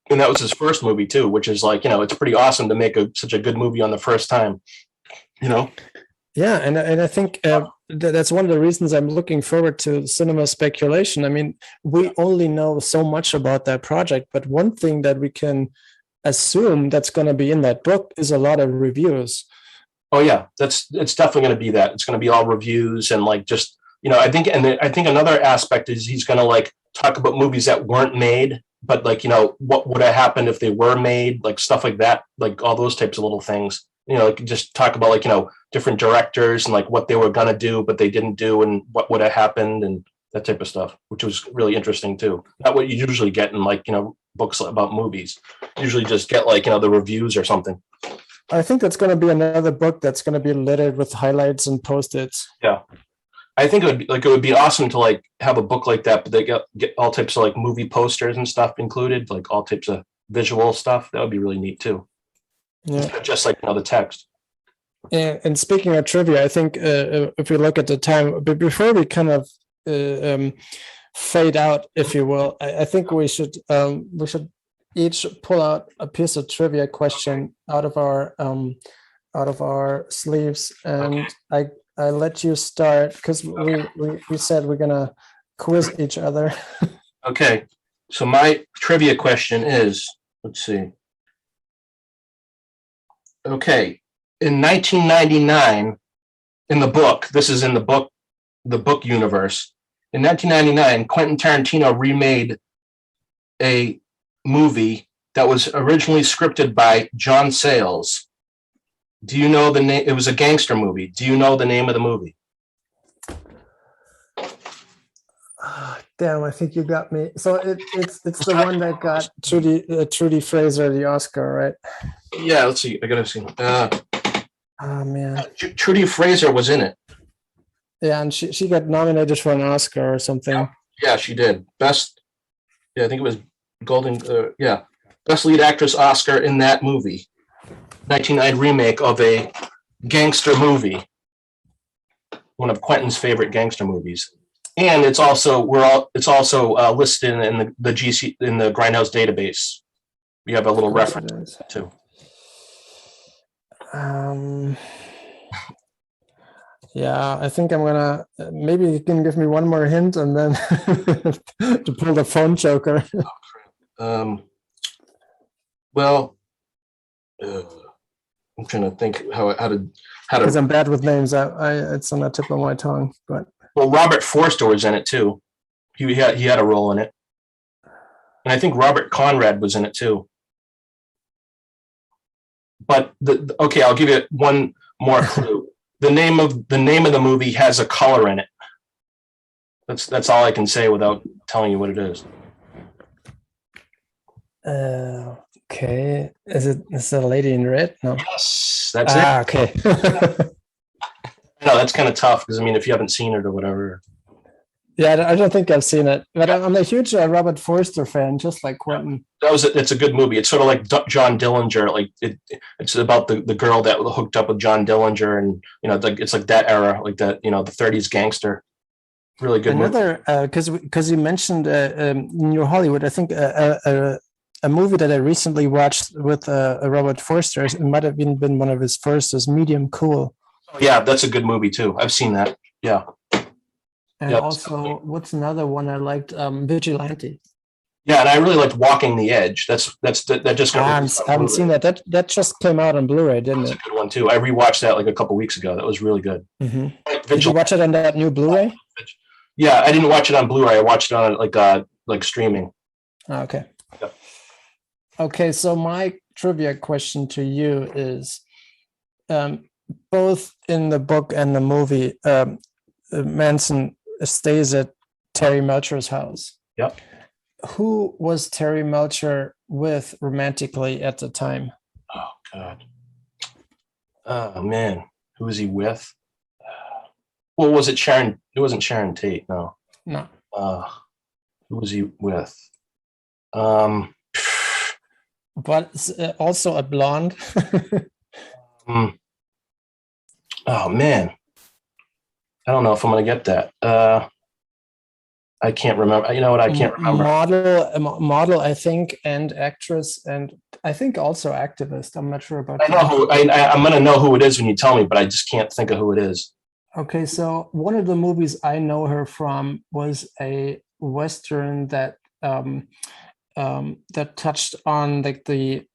And that was his first movie too, which is it's pretty awesome to make such a good movie on the first time, Yeah, and I think that's one of the reasons I'm looking forward to cinema speculation. I mean, we only know so much about that project, but one thing that we can assume that's going to be in that book is a lot of reviews. Oh yeah, it's definitely going to be that. It's going to be all reviews and I think another aspect is he's going to talk about movies that weren't made, but what would have happened if they were made, stuff like that, all those types of little things. Just talk about different directors and what they were going to do, but they didn't do, and what would have happened and that type of stuff, which was really interesting too. Not what you usually get in books about movies. You usually just get the reviews or something. I think that's going to be another book that's going to be littered with highlights and post-its. Yeah. I think it would be awesome to have a book like that, but they get all types of movie posters and stuff included, all types of visual stuff. That would be really neat too. Yeah. Just the text. And speaking of trivia, I think if we look at the time, but before we kind of fade out, if you will, I think we should each pull out a piece of trivia question out of our sleeves, and okay. I let you start because we said we're gonna quiz each other. Okay, so my trivia question is, let's see. Okay, in 1999, in the book, this is in the book universe. In 1999, Quentin Tarantino remade a movie that was originally scripted by John Sayles. Do you know the name? It was a gangster movie. Do you know the name of the movie? Damn, I think you got me. So it's the one that got Trudy Fraser the Oscar, right? Yeah, let's see. I gotta see. Oh man, Trudy Fraser was in it. Yeah, and she got nominated for an Oscar or something. Yeah, she did. Best. Yeah, I think it was Golden. Best lead actress Oscar in that movie. 1999 remake of a gangster movie. One of Quentin's favorite gangster movies. And it's also listed in the GC in the Grindhouse database. We have a little reference too. Yeah, I think I'm gonna. Maybe you can give me one more hint, and then to pull the phone joker. Well, I'm trying to think how to. Because I'm bad with names. It's on the tip of my tongue, but. Well, Robert Forster was in it too. He had a role in it, and I think Robert Conrad was in it too. But okay, I'll give you one more clue. The name of the movie has a color in it. That's all I can say without telling you what it is. Okay, is it a lady in red? No. Yes, that's it. Okay. No, that's kind of tough because if you haven't seen it or whatever. Yeah, I don't think I've seen it, but I'm a huge Robert Forster fan, just like Quentin. It's a good movie. It's sort of like John Dillinger. It's about the girl that hooked up with John Dillinger, and it's like that era, like that the 30s gangster. Really good. Another because you mentioned New Hollywood. I think a movie that I recently watched with Robert Forster. It might have been one of his first. Is Medium Cool. Oh, yeah, that's a good movie too. I've seen that. Yeah. And also, what's another one I liked? Vigilante. Yeah, and I really liked Walking the Edge. That just got. I haven't seen that. That just came out on Blu-ray, didn't it? That's a good one too. I rewatched that a couple weeks ago. That was really good. Mm-hmm. Did you watch it on that new Blu-ray? Yeah, I didn't watch it on Blu-ray. I watched it on like streaming. Oh, okay. Yep. Okay, so my trivia question to you is, both in the book and the movie, Manson stays at Terry Melcher's house. Yep. Who was Terry Melcher with romantically at the time? Oh God. Oh man, who was he with? Well, was it Sharon? It wasn't Sharon Tate. No. No. Who was he with? But also a blonde. Oh man, I don't know if I'm gonna get that. I can't remember. You know what? I can't remember. Model, I think, and actress, and I think also activist. I'm not sure about. I know who. I'm gonna know who it is when you tell me, but I just can't think of who it is. Okay, so one of the movies I know her from was a Western that that touched on like the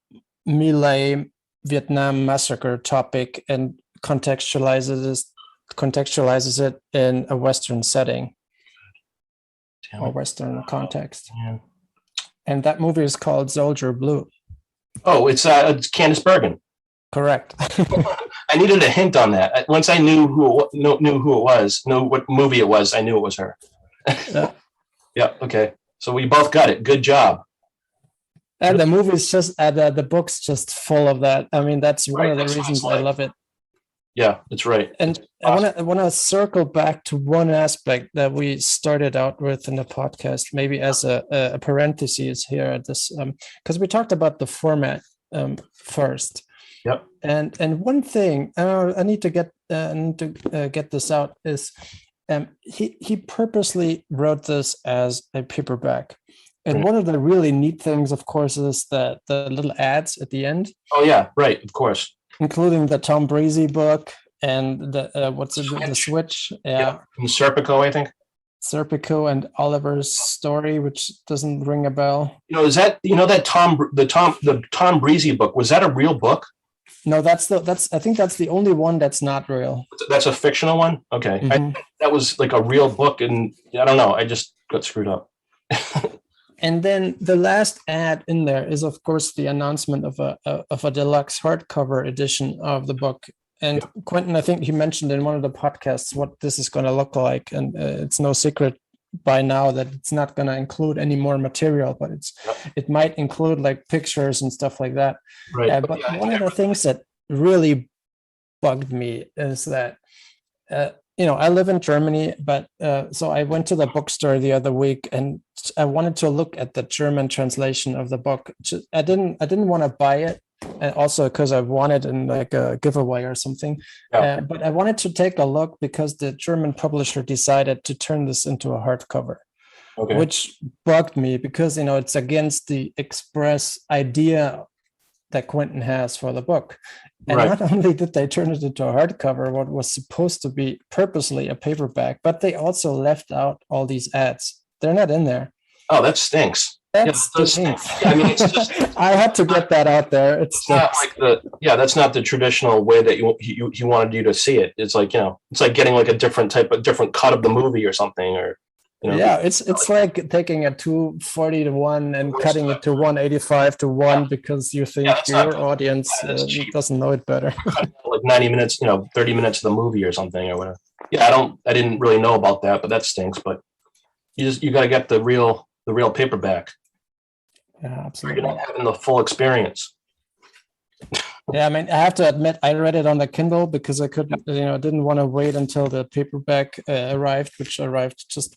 My Vietnam massacre topic and contextualizes it in a Western setting or Western context. Yeah. And that movie is called Soldier Blue. Oh, it's Candice Bergen. Correct. I needed a hint on that. Once I knew who it was, knew what movie it was, I knew it was her. Yeah. Okay. So we both got it. Good job. And the movie's just the book's just full of that. I mean, that's one of the reasons I love it. Yeah, that's right. And I want to circle back to one aspect that we started out with in the podcast, maybe as a parenthesis here at this, because we talked about the format first. Yep. And one thing I need to get this out is he purposely wrote this as a paperback. And one of the really neat things, of course, is the little ads at the end. Oh yeah, right, of course. Including the Tom Breezy book and the the Switch. Yeah. From Serpico, I think. Serpico and Oliver's Story, which doesn't ring a bell. You know, is that the Tom Breezy book? Was that a real book? No, I think that's the only one that's not real. That's a fictional one. Okay, Mm-hmm. that was like a real book, and I don't know. I just got screwed up. And then the last ad in there is, of course, the announcement of a deluxe hardcover edition of the book. And Quentin, I think he mentioned in one of the podcasts what this is going to look like, and it's no secret by now that it's not going to include any more material, but it might include like pictures and stuff like that. Right. But one of the things that really bugged me is that. I live in Germany, but so I went to the bookstore the other week and I wanted to look at the German translation of the book. I didn't want to buy it, and also because I wanted in like a giveaway or something. But I wanted to take a look because the German publisher decided to turn this into a hardcover, which bugged me because it's against the express idea that Quentin has for the book. And not only did they turn it into a hardcover, what was supposed to be purposely a paperback, but they also left out all these ads. They're not in there. Oh, that stinks. That stinks. I mean, it's just. I had to get that out there. It's not like that's not the traditional way that he wanted you to see it. It's like, it's like getting like a different cut of the movie or something, or. Yeah, it's like taking a 240-1 and cutting it to 185-1 because you think your audience doesn't know it better. Like 90 minutes, 30 minutes of the movie or something or whatever. Yeah, I didn't really know about that, but that stinks. But you got to get the real paperback. Yeah, absolutely. You're not having the full experience. Yeah, I mean, I have to admit, I read it on the Kindle because I couldn't, didn't want to wait until the paperback arrived, which arrived just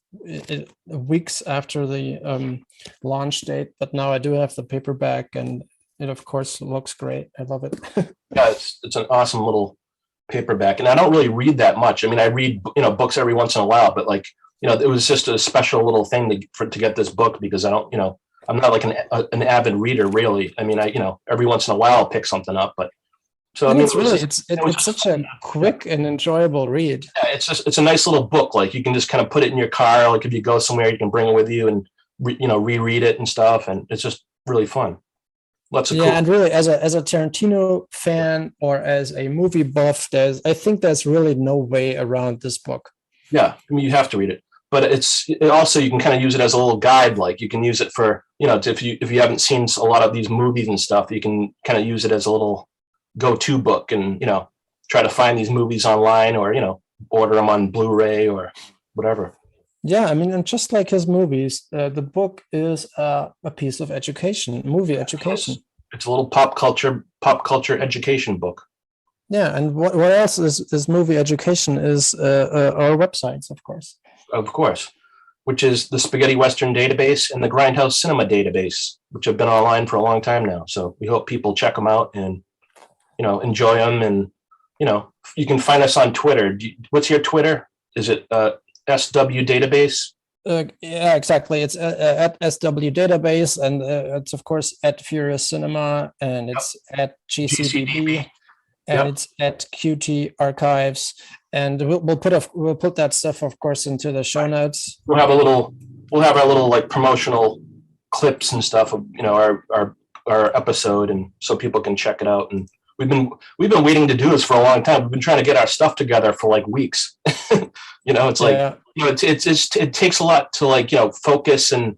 weeks after the launch date. But now I do have the paperback, and it, of course, looks great. I love it. Yeah, it's an awesome little paperback, and I don't really read that much. I mean, I read books every once in a while, but like it was just a special little thing to get this book because I don't I'm not like an avid reader, really. I mean, every once in a while I'll pick something up, but so I mean, it's such a quick and enjoyable read. Yeah, it's a nice little book. Like you can just kind of put it in your car. Like if you go somewhere, you can bring it with you and reread it and stuff, and it's just really fun. Lots of cool. And really, as a Tarantino fan or as a movie buff, I think there's really no way around this book. Yeah, I mean, you have to read it. but also you can kind of use it as a little guide. Like you can use it for, if you haven't seen a lot of these movies and stuff, you can kind of use it as a little go-to book and, try to find these movies online or, order them on Blu-ray or whatever. Yeah, I mean, and just like his movies, the book is a piece of education, movie education. It's a little pop culture education book. Yeah, and what else is movie education is our websites, of course. Of course, which is the Spaghetti Western Database and the Grindhouse Cinema Database, which have been online for a long time now. So we hope people check them out and, enjoy them. And, you can find us on Twitter. What's your Twitter? Is it SW Database? Yeah, exactly. It's at SW Database, and it's of course at Furious Cinema, and it's at GCDB, and it's at QT Archives, and we'll put that stuff, of course, into the show notes. We'll have our little like promotional clips and stuff of our episode, and so people can check it out. And we've been waiting to do this for a long time. We've been trying to get our stuff together for like weeks. It's like it takes a lot to focus, and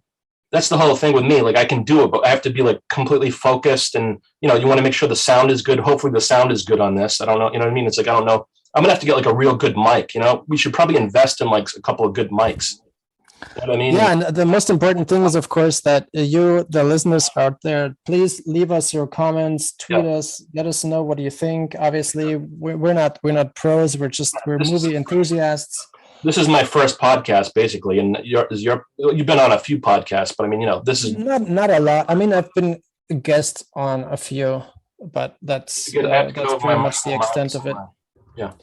that's the whole thing with me. Like I can do it, but I have to be like completely focused, and you want to make sure the sound is good. Hopefully the sound is good on this. I don't know, you know what I mean? It's like I don't know. I'm gonna have to get like a real good mic. We should probably invest in like a couple of good mics. You know what I mean? Yeah, and the most important thing is, of course, that you, the listeners out there, please leave us your comments, tweet us, let us know what you think. Obviously, we're not pros. We're movie enthusiasts. This is my first podcast, basically, and you've been on a few podcasts, but I mean, this is not a lot. I mean, I've been a guest on a few, but that's pretty much the extent of it. Yeah.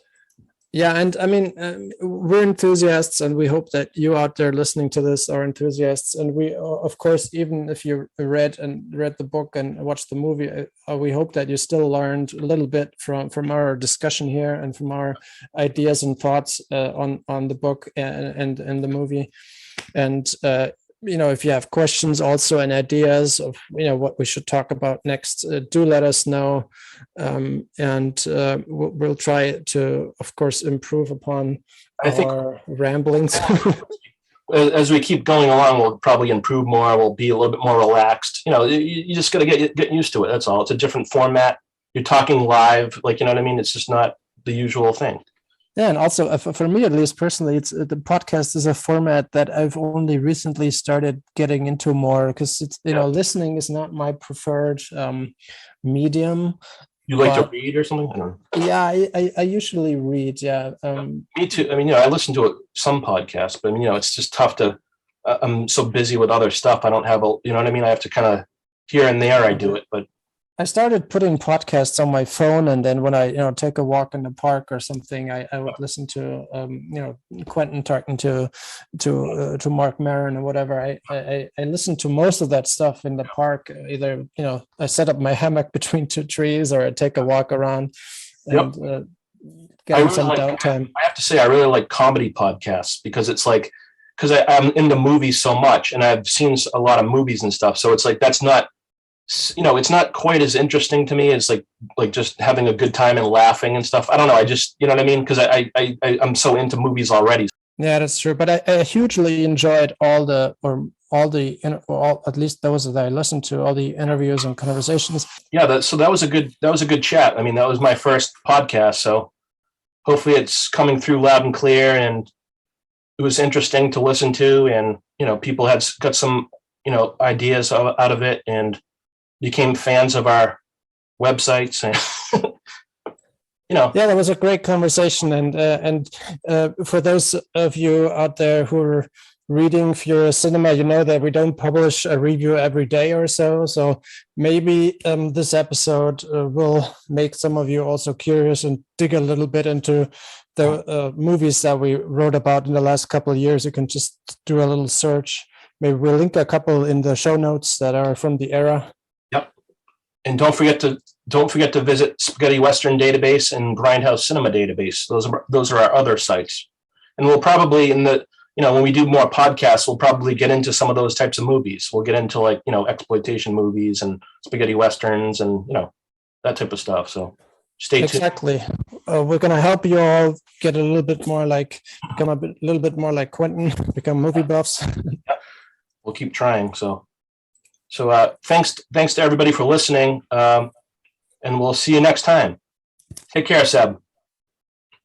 Yeah, and I mean, we're enthusiasts, and we hope that you out there listening to this are enthusiasts. And we, of course, even if you read the book and watched the movie, we hope that you still learned a little bit from our discussion here and from our ideas and thoughts on the book and the movie. And if you have questions also and ideas of what we should talk about next, do let us know, and we'll try to, of course, improve upon our ramblings. As we keep going along, we'll probably improve more. We'll be a little bit more relaxed. You just got to get used to it. That's all. It's a different format. You're talking live, like, you know what I mean? It's just not the usual thing. Yeah, and also for me, at least personally, it's the podcast is a format that I've only recently started getting into more, because it's listening is not my preferred medium. You like to read or something? I don't know. Yeah, I usually read. Yeah, me too. I mean, I listen to some podcasts, but I mean, it's just tough to. I'm so busy with other stuff. I don't have you know what I mean. I have to kind of here and there. I do it, but. I started putting podcasts on my phone, and then when I take a walk in the park or something, I would listen to Quentin Tarantino to Mark Maron or whatever. I listen to most of that stuff in the park. Either I set up my hammock between two trees, or I take a walk around and get some downtime. I have to say, I really like comedy podcasts because it's like because I'm into movies so much, and I've seen a lot of movies and stuff. So it's like that's not. It's not quite as interesting to me as like just having a good time and laughing and stuff. I don't know. I just, you know what I mean? Because I'm so into movies already. Yeah, that's true. But I hugely enjoyed at least those that I listened to, all the interviews and conversations. Yeah, so that was a good chat. I mean, that was my first podcast. So hopefully it's coming through loud and clear, and it was interesting to listen to, and people got some ideas out of it, and became fans of our websites, and Yeah, that was a great conversation, and for those of you out there who are reading Furious Cinema, you know that we don't publish a review every day or so. So maybe this episode will make some of you also curious and dig a little bit into the movies that we wrote about in the last couple of years. You can just do a little search. Maybe we'll link a couple in the show notes that are from the era. Yep. And don't forget to visit Spaghetti Western Database and Grindhouse Cinema Database. Those are our other sites. And we'll probably when we do more podcasts, we'll probably get into some of those types of movies. We'll get into exploitation movies and spaghetti westerns and that type of stuff. So Stay tuned. Exactly. We're gonna help you all get a little bit more like become a little bit more like Quentin, become movie buffs. We'll keep trying. So thanks to everybody for listening, and we'll see you next time. Take care, Seb.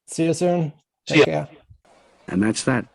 See you soon. See ya. Take care. And that's that.